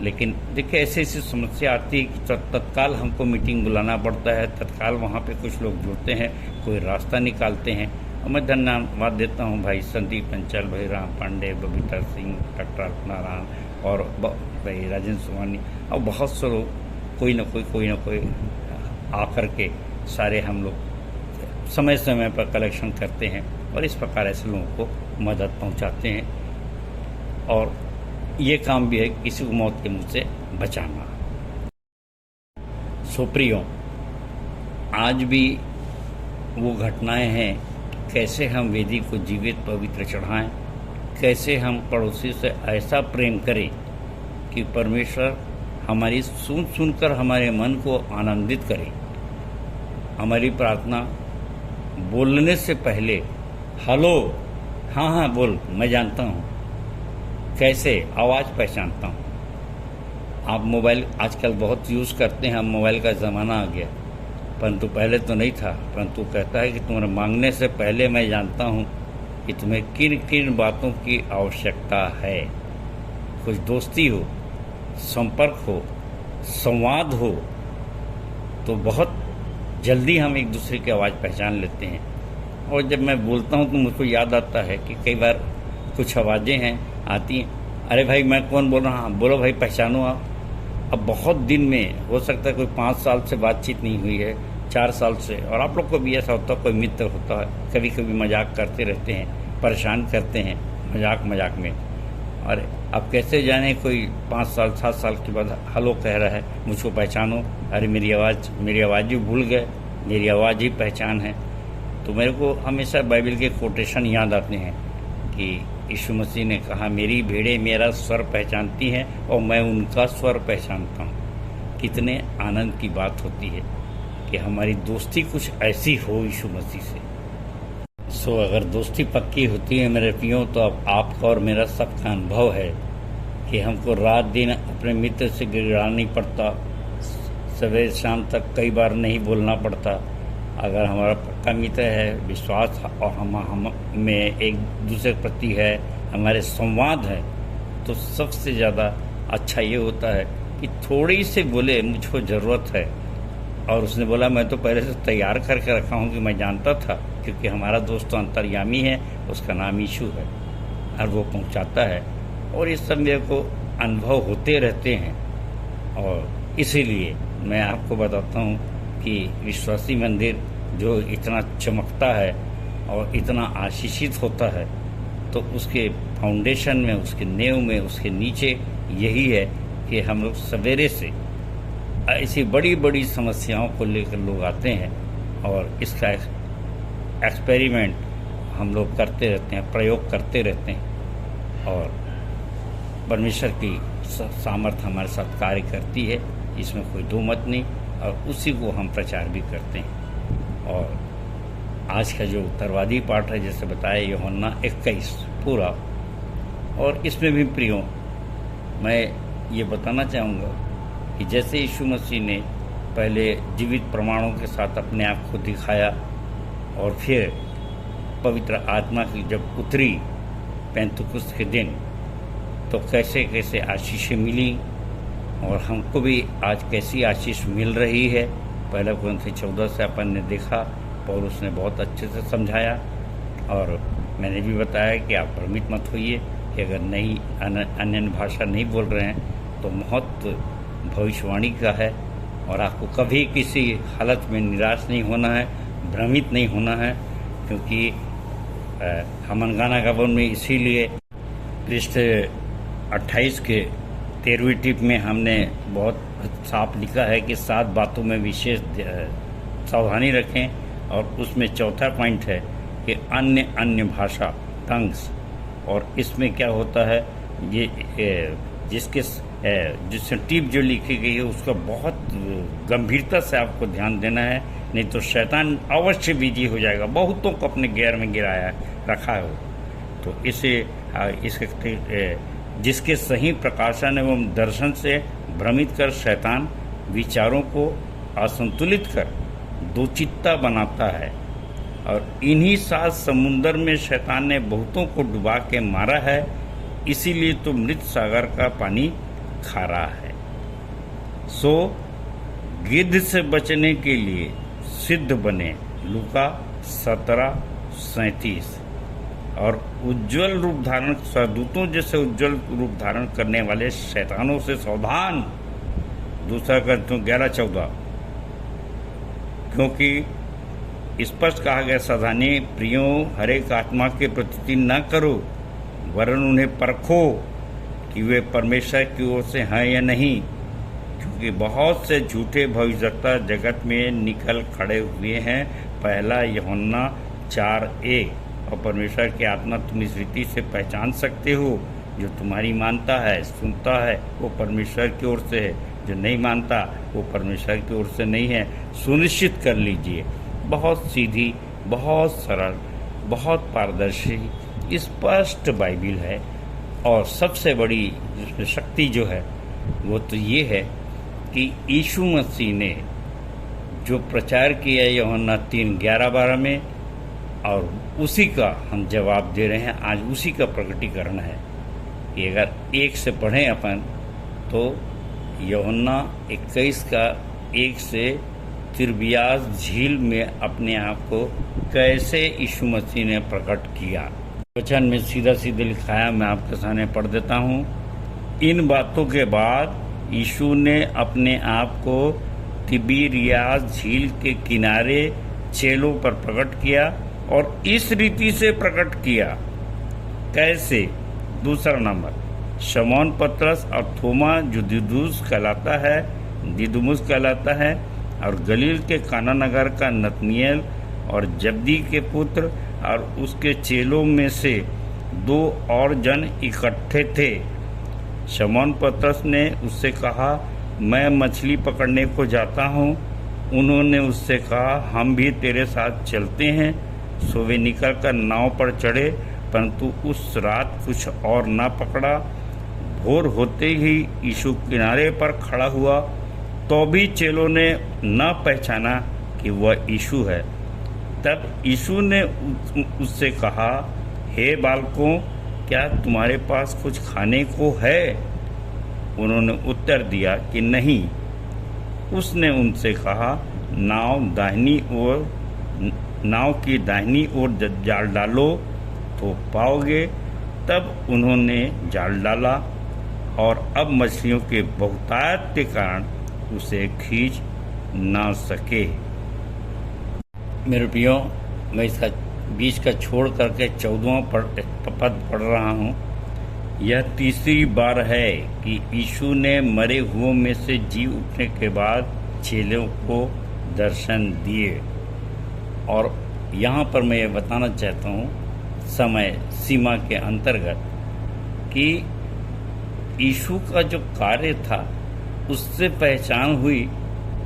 लेकिन देखिए ऐसी ऐसी समस्या आती है कि तत्काल हमको मीटिंग बुलाना पड़ता है, तत्काल वहाँ पे कुछ लोग जुड़ते हैं, कोई रास्ता निकालते हैं। और मैं धन्यवाद देता हूँ भाई संदीप अंचल, भाई राम पांडे, बबीता सिंह, डॉक्टर अल्पनारायण और भाई राजेंद्र सोमानी और बहुत से लोग कोई ना कोई आकर के सारे हम लोग समय समय पर कलेक्शन करते हैं और इस प्रकार ऐसे लोगों को मदद पहुंचाते हैं। और ये काम भी है किसी को मौत के मुंह से बचाना। सुप्रियो, आज भी वो घटनाएं हैं, कैसे हम वेदी को जीवित पवित्र चढ़ाएं, कैसे हम पड़ोसी से ऐसा प्रेम करें कि परमेश्वर हमारी सुनकर हमारे मन को आनंदित करे। हमारी प्रार्थना बोलने से पहले हेलो, हाँ बोल, मैं जानता हूँ, कैसे आवाज़ पहचानता हूँ। आप मोबाइल आजकल बहुत यूज़ करते हैं, मोबाइल का ज़माना आ गया, परंतु पहले तो नहीं था। परंतु कहता है कि तुम्हारे मांगने से पहले मैं जानता हूँ कि तुम्हें किन किन बातों की आवश्यकता है। कुछ दोस्ती हो, संपर्क हो, संवाद हो, तो बहुत जल्दी हम एक दूसरे की आवाज़ पहचान लेते हैं। और जब मैं बोलता हूँ तो मुझको याद आता है कि कई बार कुछ आवाज़ें हैं आती हैं, अरे भाई मैं कौन बोल रहा हूँ, बोलो भाई पहचानो आप। अब बहुत दिन में हो सकता है कोई 5 साल से बातचीत नहीं हुई है, 4 साल से, और आप लोग को भी ऐसा होता है, कोई मित्र होता है, कभी कभी मजाक करते रहते हैं, परेशान करते हैं मजाक में। और अब कैसे जाने कोई 5 साल 7 साल के बाद हेलो कह रहा है, मुझको पहचानो, अरे मेरी आवाज़ ही भूल गए, मेरी आवाज़ ही पहचान है। तो मेरे को हमेशा बाइबल के कोटेशन याद आते हैं कि यीशु मसीह ने कहा, मेरी भेड़ें मेरा स्वर पहचानती हैं और मैं उनका स्वर पहचानता हूँ। कितने आनंद की बात होती है कि हमारी दोस्ती कुछ ऐसी हो यीशु मसीह से। अगर दोस्ती पक्की होती है मेरे प्रियो, तो अब आपका और मेरा सबका अनुभव है कि हमको रात दिन अपने मित्र से गिड़गिड़ाना नहीं पड़ता, सवेरे शाम तक कई बार नहीं बोलना पड़ता। अगर हमारा पक्का मित्र है, विश्वास और हम में एक दूसरे के प्रति है, हमारे संवाद है, तो सबसे ज़्यादा अच्छा ये होता है कि थोड़ी से बोले मुझको ज़रूरत है, और उसने बोला मैं तो पहले से तैयार करके रखा हूँ कि मैं जानता था, क्योंकि हमारा दोस्त तो अंतर्यामी है, उसका नाम यीशु है, और वो पहुँचाता है। और इस सब मेरे को अनुभव होते रहते हैं, और इसीलिए मैं आपको बताता हूँ कि विश्वासी मंदिर जो इतना चमकता है और इतना आशीषित होता है, तो उसके फाउंडेशन में, उसके नींव में, उसके नीचे यही है कि हम लोग सवेरे से ऐसी बड़ी बड़ी समस्याओं को लेकर लोग आते हैं और इसका एक्सपेरिमेंट हम लोग करते रहते हैं, प्रयोग करते रहते हैं, और परमेश्वर की सामर्थ्य हमारे साथ कार्य करती है, इसमें कोई दो मत नहीं, और उसी को हम प्रचार भी करते हैं। और आज का जो उत्तरवादी पाठ है, जैसे बताया यूहन्ना 21 पूरा, और इसमें भी प्रियो मैं ये बताना चाहूँगा कि जैसे यीशु मसीह ने पहले जीवित प्रमाणों के साथ अपने आप को दिखाया, और फिर पवित्र आत्मा की जब उतरी पेंतुकुस्त के दिन, तो कैसे कैसे आशीषें मिली, और हमको भी आज कैसी आशीष मिल रही है। पहले कुरिन्थी 14 से अपन ने देखा, पौलुस ने बहुत अच्छे से समझाया। और मैंने भी बताया कि आप भ्रमित मत होइए कि अगर नई अन्य भाषा नहीं बोल रहे हैं तो महत्व भविष्यवाणी का है, और आपको कभी किसी हालत में निराश नहीं होना है, भ्रमित नहीं होना है, क्योंकि हम गाना गवन में इसीलिए पृष्ठ 28 के 13वीं टिप में हमने बहुत साफ लिखा है कि 7 बातों में विशेष सावधानी रखें, और उसमें चौथा पॉइंट है कि अन्य भाषा टंग्स। और इसमें क्या होता है, ये जिससे टिप जो लिखी गई है उसका बहुत गंभीरता से आपको ध्यान देना है, नहीं तो शैतान अवश्य बिजी हो जाएगा। बहुतों को अपने गैर में गिराया रखा है। तो जिसके सही प्रकाशन एवं दर्शन से भ्रमित कर शैतान विचारों को असंतुलित कर दोचित्ता बनाता है, और इन्हीं 7 समुंदर में शैतान ने बहुतों को डुबा के मारा है, इसीलिए तो मृत सागर का पानी खारा है। सो गिद्ध से बचने के लिए सिद्ध बने, लूका 17:37। और उज्जवल रूप धारण, सरदूतों जैसे उज्जवल रूप धारण करने वाले शैतानों से सावधान, दूसरा करते 11:14। क्योंकि स्पष्ट कहा गया, सावधानी प्रियो हर एक आत्मा के प्रति न करो, वरन उन्हें परखो कि वे परमेश्वर की ओर से हैं या नहीं, क्योंकि बहुत से झूठे भविष्यवक्ता जगत में निकल खड़े हुए हैं। 1 यूहन्ना 4:1। और परमेश्वर की आत्मा तुम इस रीति से पहचान सकते हो, जो तुम्हारी मानता है, सुनता है, वो परमेश्वर की ओर से है, जो नहीं मानता वो परमेश्वर की ओर से नहीं है। सुनिश्चित कर लीजिए। बहुत सीधी, बहुत सरल, बहुत पारदर्शी, स्पष्ट बाइबिल है। और सबसे बड़ी जिसमें शक्ति जो है वो तो ये है कि यीशु मसीह ने जो प्रचार किया यूहन्ना 3:11-12 में, और उसी का हम जवाब दे रहे हैं। आज उसी का प्रकटीकरण है कि अगर 1 से पढ़ें अपन तो यूहन्ना 21:1 से तिरबियास झील में अपने आप को कैसे यीशु मसीह ने प्रकट किया। वचन में सीधा सीधे लिखाया, मैं आपके सामने पढ़ देता हूँ। इन बातों के बाद यीशु ने अपने आप को तिबिरियास झील के किनारे चेलों पर प्रकट किया, और इस रीति से प्रकट किया। कैसे? दूसरा नंबर, शमौन पतरस और थोमा जो दिदुमुस कहलाता है, और गलील के काना नगर का नतनिएल और जब्दी के पुत्र और उसके चेलों में से 2 और जन इकट्ठे थे। शमौन पतरस ने उससे कहा, मैं मछली पकड़ने को जाता हूँ। उन्होंने उससे कहा, हम भी तेरे साथ चलते हैं। सो वे निकलकर नाव पर चढ़े, परंतु उस रात कुछ और ना पकड़ा। भोर होते ही यीशु किनारे पर खड़ा हुआ, तो भी चेलों ने न पहचाना कि वह यीशु है। तब यीशु ने उससे कहा, हे बालकों, क्या तुम्हारे पास कुछ खाने को है? उन्होंने उत्तर दिया कि नहीं। उसने उनसे कहा, नाव की दाहिनी ओर जाल डालो तो पाओगे। तब उन्होंने जाल डाला, और अब मछलियों के बहुतायत के कारण उसे खींच ना सके। मेरे प्रियो, मैं इसका बीच का छोड़ करके 14वां पद पढ़ रहा हूँ। यह तीसरी बार है कि यीशु ने मरे हुओं में से जी उठने के बाद चेलों को दर्शन दिए। और यहाँ पर मैं ये बताना चाहता हूँ समय सीमा के अंतर्गत कि यीशु का जो कार्य था उससे पहचान हुई,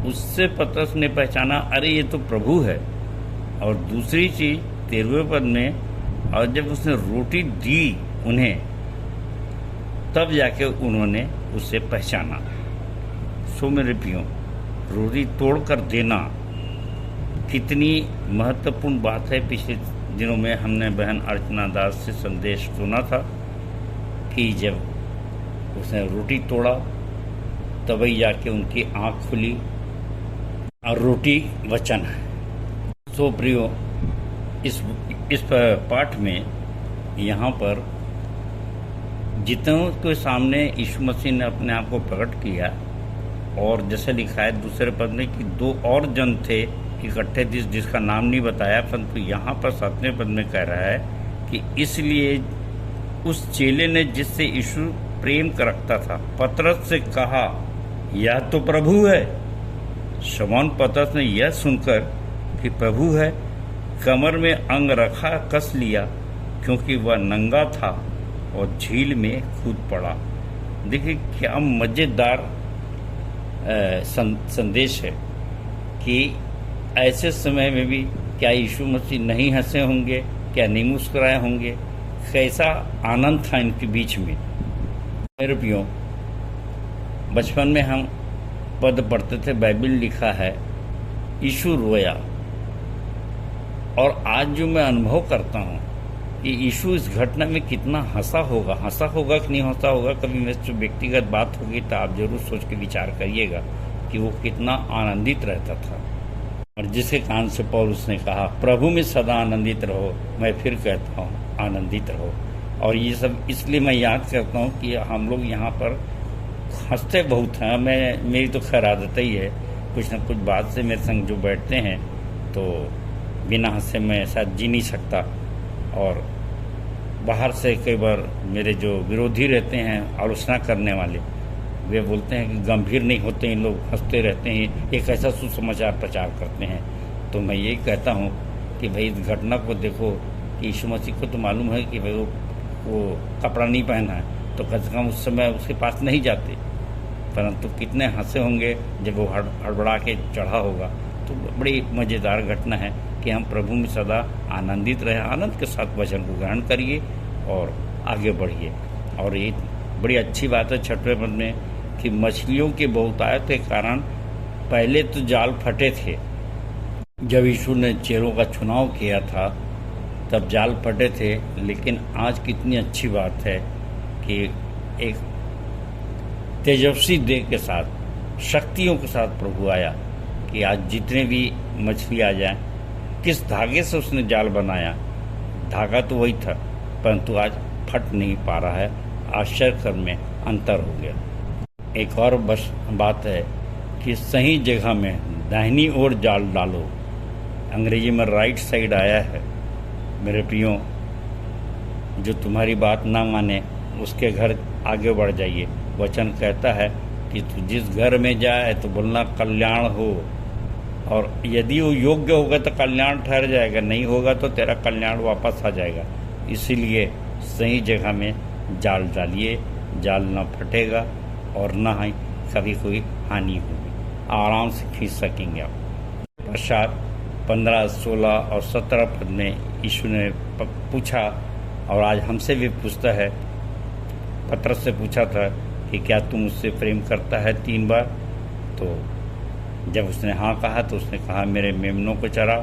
उससे पतरस ने पहचाना, अरे ये तो प्रभु है। और दूसरी चीज़ 13वें पद में, और जब उसने रोटी दी उन्हें, तब जाके उन्होंने उसे पहचाना। सो मेरे प्रियो, रोटी तोड़कर देना कितनी महत्वपूर्ण बात है। पिछले दिनों में हमने बहन अर्चना दास से संदेश सुना था कि जब उसने रोटी तोड़ा तभी जाके उनकी आँख खुली, और रोटी वचन है। सो प्रियो, इस पाठ में यहाँ पर जितनों के सामने यीशु मसीह ने अपने आप को प्रकट किया, और जैसे लिखा है दूसरे पद में कि 2 और जन थे इकट्ठे, जिसका नाम नहीं बताया, परंतु यहाँ पर 7वें पद में कह रहा है कि इसलिए उस चेले ने जिससे यीशु प्रेम रखता था पतरस से कहा, यह तो प्रभु है। शमौन पतरस ने यह सुनकर कि प्रभु है, कमर में अंग रखा कस लिया, क्योंकि वह नंगा था, और झील में कूद पड़ा। देखिए क्या मज़ेदार संदेश है कि ऐसे समय में भी क्या यीशु मसीह नहीं हंसे होंगे, क्या नहीं मुस्कुराए होंगे, कैसा आनंद था इनके बीच में। मेरे प्रियो, बचपन में हम पद पढ़ते थे, बाइबल लिखा है यीशु रोया, और आज जो मैं अनुभव करता हूँ कि यीशु इस घटना में कितना हंसा होगा कि नहीं हंसा होगा। कभी मेरे से व्यक्तिगत बात होगी तो आप जरूर सोच के विचार करिएगा कि वो कितना आनंदित रहता था। और जिसके कान से पौलुस ने कहा, प्रभु में सदा आनंदित रहो, मैं फिर कहता हूँ आनंदित रहो। और ये सब इसलिए मैं याद करता हूँ कि हम लोग यहाँ पर हंसते बहुत हैं। मेरी तो खैर आदत ही है, कुछ न कुछ बात से मेरे संग जो बैठते हैं तो बिना हंसे मैं शायद जी नहीं सकता। और बाहर से कई बार मेरे जो विरोधी रहते हैं, आलोचना करने वाले, वे बोलते हैं कि गंभीर नहीं होते इन लोग, हंसते रहते हैं, एक ऐसा सुसमाचार प्रचार करते हैं। तो मैं यही कहता हूँ कि भाई इस घटना को देखो कि यीशु मसीह को तो मालूम है कि भाई वो कपड़ा नहीं पहना है, तो कम से कम उस समय उसके पास नहीं जाते, परंतु कितने हंसे होंगे जब वो हड़बड़ा के चढ़ा होगा। तो बड़ी मज़ेदार घटना है कि हम प्रभु में सदा आनंदित रहे, आनंद के साथ वचन को ग्रहण करिए और आगे बढ़िए। और ये बड़ी अच्छी बात है 6वें पद में कि मछलियों के बहुतायत के कारण पहले तो जाल फटे थे। जब यीशु ने चेलों का चुनाव किया था तब जाल फटे थे, लेकिन आज कितनी अच्छी बात है कि एक तेजस्वी देह के साथ, शक्तियों के साथ प्रभु आया कि आज जितने भी मछली आ जाए। किस धागे से उसने जाल बनाया, धागा तो वही था, परंतु आज फट नहीं पा रहा है। आश्चर्य में अंतर हो गया। एक और बस बात है कि सही जगह में दाहिनी ओर जाल डालो, अंग्रेजी में राइट साइड आया है। मेरे प्रियो, जो तुम्हारी बात ना माने उसके घर आगे बढ़ जाइए। वचन कहता है कि तू जिस घर में जाए तो बोलना कल्याण हो, और यदि वो योग्य होगा तो कल्याण ठहर जाएगा, नहीं होगा तो तेरा कल्याण वापस आ जाएगा। इसीलिए सही जगह में जाल डालिए, जाल ना फटेगा और ना ही कभी कोई हानि होगी, आराम से खींच सकेंगे आप। पश्चात 15, 16 और 17 पद में यीशु ने पूछा, और आज हमसे भी पूछता है, पतरस से पूछा था कि क्या तू मुझसे प्रेम करता है 3 बार। तो जब उसने हाँ कहा तो उसने कहा, मेरे मेमनों को चरा,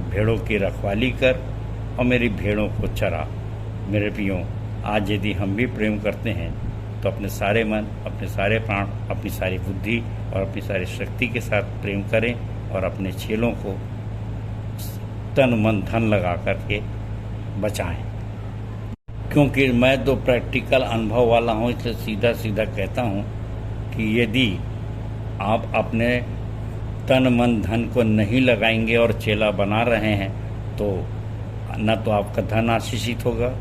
भेड़ों की रखवाली कर और मेरी भेड़ों को चरा। मेरे प्रियो, आज यदि हम भी प्रेम करते हैं तो अपने सारे मन, अपने सारे प्राण, अपनी सारी बुद्धि और अपनी सारी शक्ति के साथ प्रेम करें और अपने चेलों को तन मन धन लगा करके बचाएं। क्योंकि मैं तो प्रैक्टिकल अनुभव वाला हूँ, इसलिए सीधा सीधा कहता हूँ कि यदि आप अपने तन मन धन को नहीं लगाएंगे और चेला बना रहे हैं तो न तो आपका धन आशीषित होगा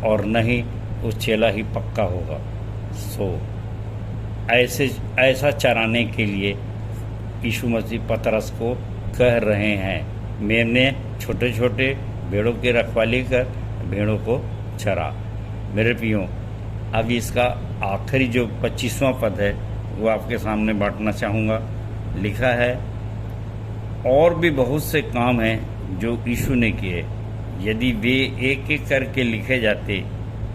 और न ही उस चेला ही पक्का होगा। सो ऐसा चराने के लिए यीशु मसीह पतरस को कह रहे हैं, मैंने छोटे छोटे भेड़ों की रखवाली कर, भेड़ों को चरा। मेरे प्रियो, अब इसका आखिरी जो 25वां पद है वो आपके सामने बांटना चाहूँगा। लिखा है, और भी बहुत से काम हैं जो यीशु ने किए, यदि वे एक एक करके लिखे जाते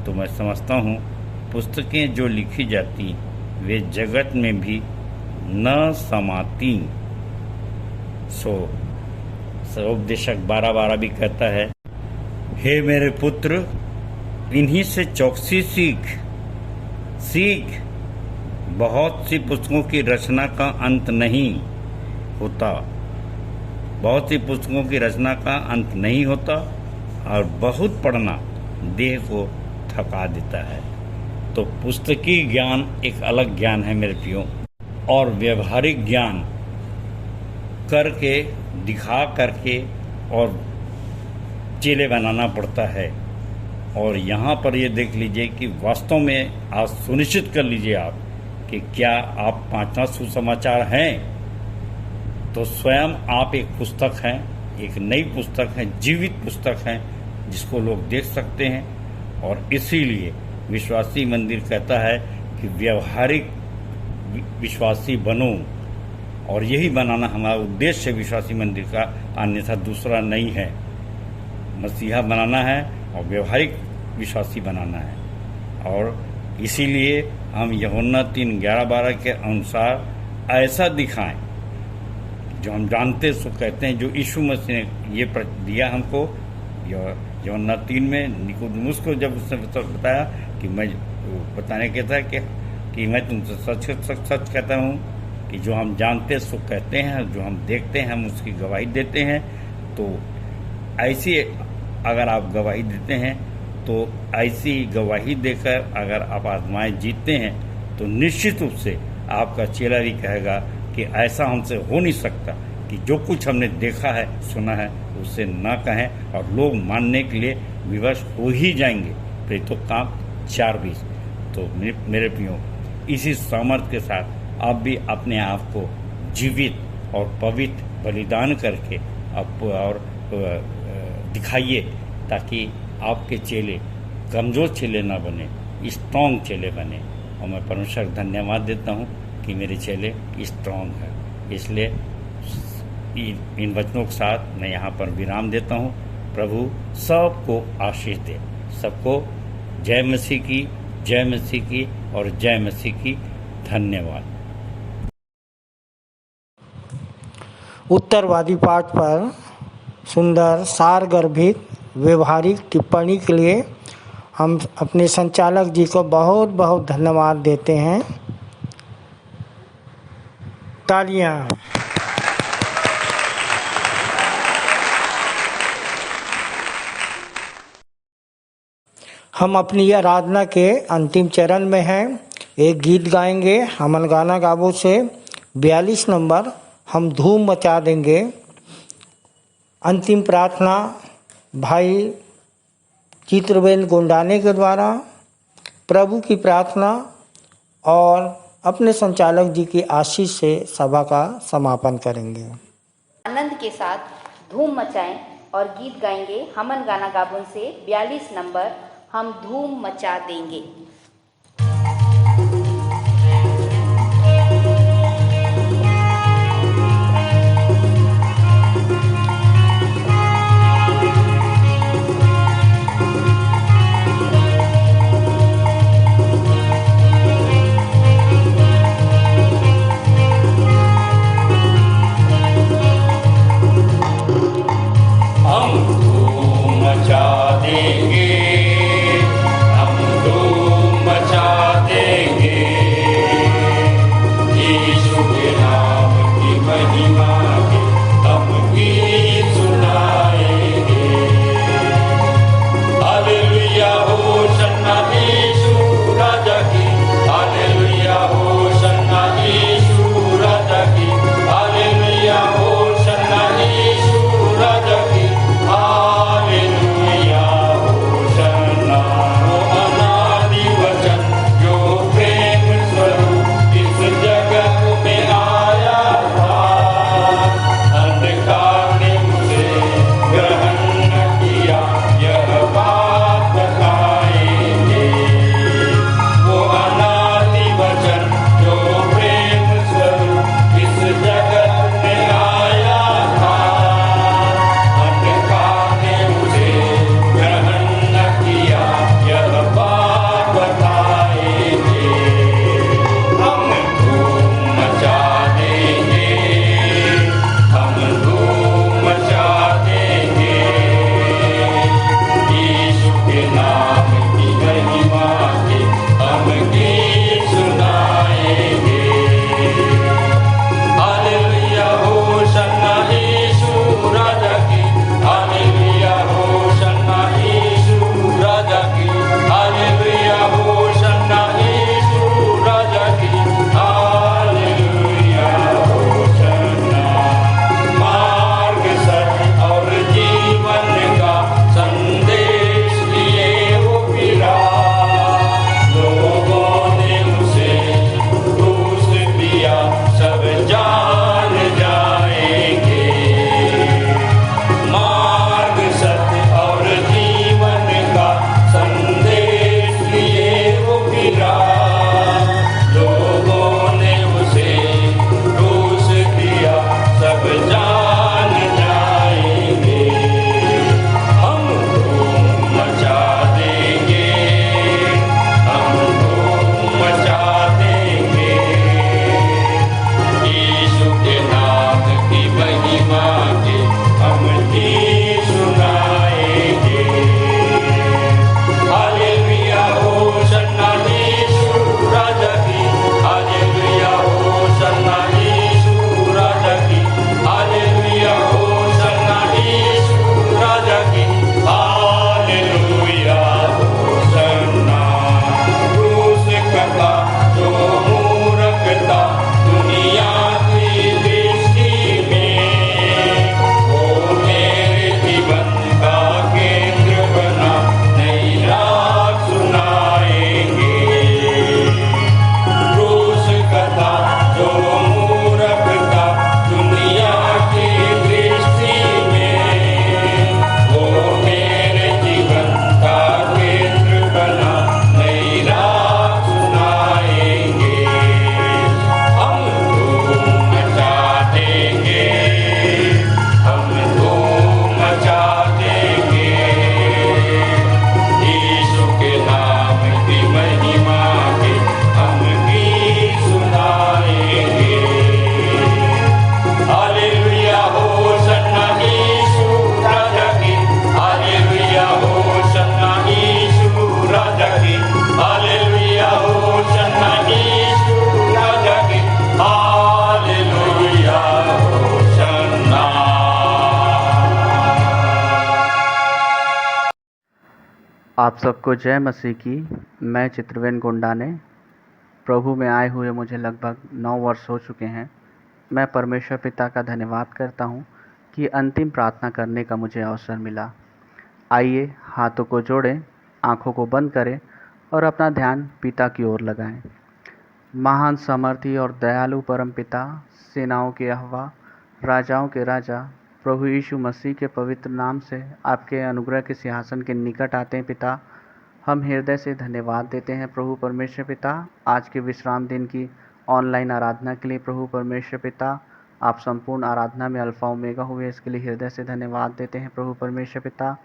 तो मैं समझता हूँ पुस्तकें जो लिखी जाती वे जगत में भी न समाती। सो उपदेशक 12:12 भी कहता है, हे मेरे पुत्र, इन्हीं से चौकसी सीख, बहुत सी पुस्तकों की रचना का अंत नहीं होता। बहुत सी पुस्तकों की रचना का अंत नहीं होता और बहुत पढ़ना देह को थका देता है। तो पुस्तकी ज्ञान एक अलग ज्ञान है मेरे प्रियो, और व्यवहारिक ज्ञान करके दिखा करके और चेले बनाना पड़ता है। और यहाँ पर ये देख लीजिए कि वास्तव में आज सुनिश्चित कर लीजिए आप कि क्या आप पांचवा सुसमाचार हैं। तो स्वयं आप एक पुस्तक हैं, एक नई पुस्तक है, जीवित पुस्तक है जिसको लोग देख सकते हैं। और इसीलिए विश्वासी मंदिर कहता है कि व्यवहारिक विश्वासी बनो, और यही बनाना हमारा उद्देश्य है विश्वासी मंदिर का, अन्यथा दूसरा नहीं है। मसीहा बनाना है और व्यवहारिक विश्वासी बनाना है। और इसीलिए हम यूहन्ना 3:11-12 के अनुसार ऐसा दिखाएं जो हम जानते सो कहते हैं, जो यीशु मसीह ने ये दिया हमको। यूहन्ना 3 में निकोदेमुस को जब उसने बताया कि मैं बताने के था कि मैं तुमसे सच कहता हूँ कि जो हम जानते सो कहते हैं, जो हम देखते हैं हम उसकी गवाही देते हैं। तो ऐसी अगर आप गवाही देते हैं तो ऐसी गवाही देकर अगर आप आत्माएं जीतते हैं तो निश्चित रूप से आपका चेला भी कहेगा कि ऐसा हमसे हो नहीं सकता कि जो कुछ हमने देखा है सुना है उससे ना कहें, और लोग मानने के लिए विवश हो ही जाएंगे। प्रेरितों का 4:20। तो मेरे प्रियो, इसी सामर्थ्य के साथ आप भी अपने आप को जीवित और पवित्र बलिदान करके और दिखाइए, ताकि आपके चेले कमज़ोर चेले ना बने, स्ट्रॉन्ग चेले बने। और मैं परमेश्वर को धन्यवाद देता हूँ कि मेरे चेले स्ट्रॉन्ग हैं। इसलिए इन वचनों के साथ मैं यहाँ पर विराम देता हूँ। प्रभु सबको आशीष दे, सबको जय मसीह की, जय मसीह की और जय मसीह की। धन्यवाद। उत्तरवादी पाठ पर सुंदर सार गर्भित व्यवहारिक टिप्पणी के लिए हम अपने संचालक जी को बहुत बहुत धन्यवाद देते हैं। तालियां। हम अपनी आराधना के अंतिम चरण में हैं। एक गीत गाएंगे हमन गाना गाबो से 42 नंबर, हम धूम मचा देंगे। अंतिम प्रार्थना भाई चित्रबेन गुंडाने के द्वारा, प्रभु की प्रार्थना और अपने संचालक जी की आशीष से सभा का समापन करेंगे। आनंद के साथ धूम मचाएं और गीत गाएंगे हमन गाना गाबुन से 42 नंबर, हम धूम मचा देंगे। हम धूम मचा देंगे, हम धूम सबको जय मसीह की। मैं चित्रवेन गुंडा ने प्रभु में आए हुए मुझे लगभग 9 वर्ष हो चुके हैं। मैं परमेश्वर पिता का धन्यवाद करता हूँ कि अंतिम प्रार्थना करने का मुझे अवसर मिला। आइए हाथों को जोड़ें, आँखों को बंद करें और अपना ध्यान पिता की ओर लगाएं। महान सामर्थी और दयालु परम पिता, सेनाओं के यहोवा, राजाओं के राजा, प्रभु यीशु मसीह के पवित्र नाम से आपके अनुग्रह के सिंहासन के निकट आते हैं पिता। हम हृदय से धन्यवाद देते हैं प्रभु परमेश्वर पिता, आज के विश्राम दिन की ऑनलाइन आराधना के लिए। प्रभु परमेश्वर पिता, आप संपूर्ण आराधना में अल्फा ओमेगा हुए, इसके लिए हृदय से धन्यवाद देते हैं प्रभु परमेश्वर पिता।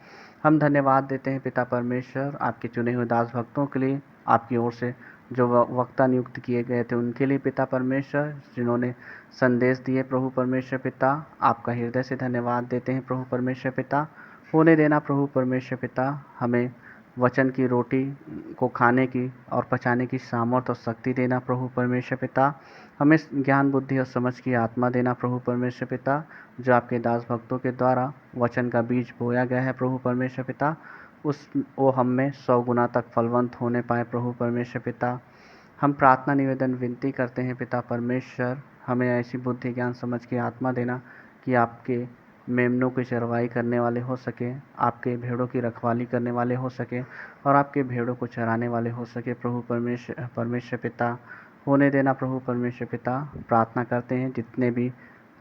हम धन्यवाद देते हैं पिता परमेश्वर आपके चुने हुए दास भक्तों के लिए, आपकी ओर से जो वक्ता नियुक्त किए गए थे उनके लिए पिता परमेश्वर, जिन्होंने संदेश दिए प्रभु परमेश्वर पिता, आपका हृदय से धन्यवाद देते हैं प्रभु परमेश्वर पिता। होने देना प्रभु परमेश्वर पिता, हमें वचन की रोटी को खाने की और पचाने की सामर्थ्य और शक्ति देना प्रभु परमेश्वर पिता। हमें ज्ञान बुद्धि और समझ की आत्मा देना प्रभु परमेश्वर पिता, जो आपके दास भक्तों के द्वारा वचन का बीज बोया गया है प्रभु परमेश्वर पिता, वो हम में 100 गुना तक फलवंत होने पाए प्रभु परमेश्वर पिता। हम प्रार्थना निवेदन विनती करते हैं पिता परमेश्वर, हमें ऐसी बुद्धि ज्ञान समझ की आत्मा देना कि आपके मेमनों की चरवाई करने वाले हो सके, आपके भेड़ों की रखवाली करने वाले हो सके और आपके भेड़ों को चराने वाले हो सके प्रभु परमेश्वर पिता। होने देना प्रभु परमेश्वर पिता। प्रार्थना करते हैं जितने भी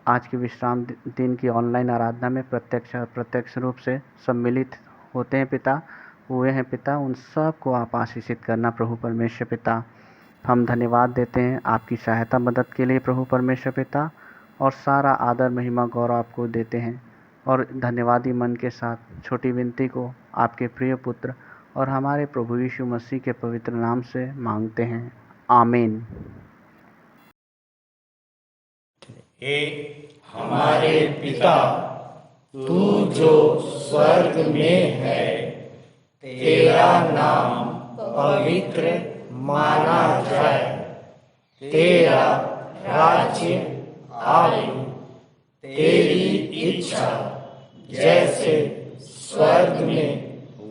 आज के विश्राम दिन की ऑनलाइन आराधना में प्रत्यक्ष रूप से सम्मिलित होते हैं पिता, हुए हैं पिता, उन सब को आप आशीषित करना प्रभु परमेश्वर पिता। हम धन्यवाद देते हैं आपकी सहायता मदद के लिए प्रभु परमेश्वर पिता, और सारा आदर महिमा गौरव आपको देते हैं और धन्यवादी मन के साथ छोटी विनती को आपके प्रिय पुत्र और हमारे प्रभु यीशु मसीह के पवित्र नाम से मांगते हैं, आमीन। हे हमारे पिता, तू जो स्वर्ग में है, तेरा नाम पवित्र माना जाए, तेरा राज्य आए, तेरी इच्छा जैसे स्वर्ग में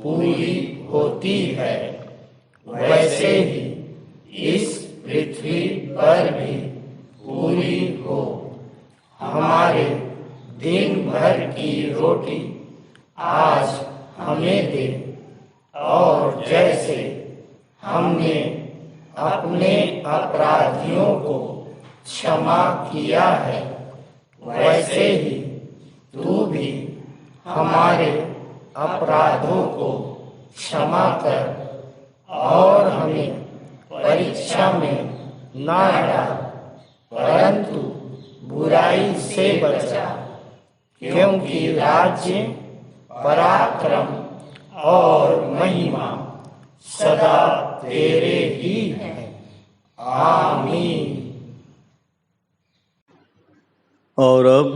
पूरी होती है, वैसे ही इस पृथ्वी पर भी पूरी हो। हमारे दिन भर की रोटी आज हमें दे, और जैसे हमने अपने अपराधियों को क्षमा किया है, वैसे ही तू भी हमारे अपराधों को क्षमा कर, और हमें परीक्षा में ना डाल, परंतु बुराई से बचा, क्योंकि राज्य, पराक्रम और महिमा सदा तेरे ही है, आमीन। और अब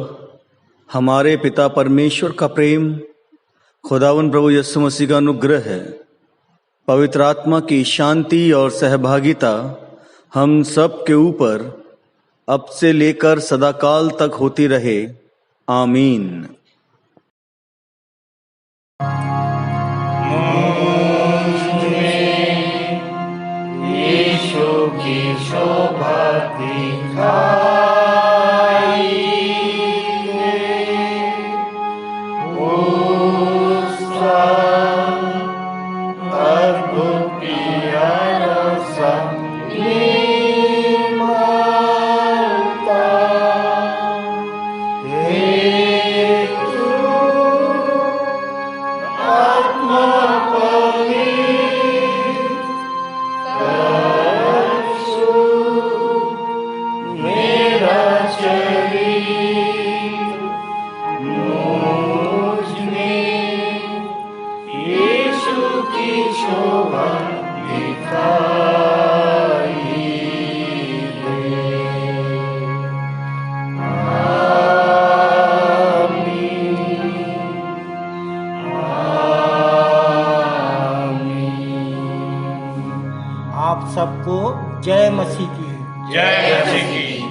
हमारे पिता परमेश्वर का प्रेम, खुदावन प्रभु यीशु मसीह का अनुग्रह है, पवित्र आत्मा की शांति और सहभागिता हम सब के ऊपर अब से लेकर सदाकाल तक होती रहे, आमीन। यीशु की शोभा दिखाई, उसका अद्भुत प्यारा निर्मलता, हेतु आत्मा मेरा शरीर मुझ में यीशु की शोभा दिखाई दे, आमीन, आमीन। आप सबको जय मसीह की। जय मसीह की।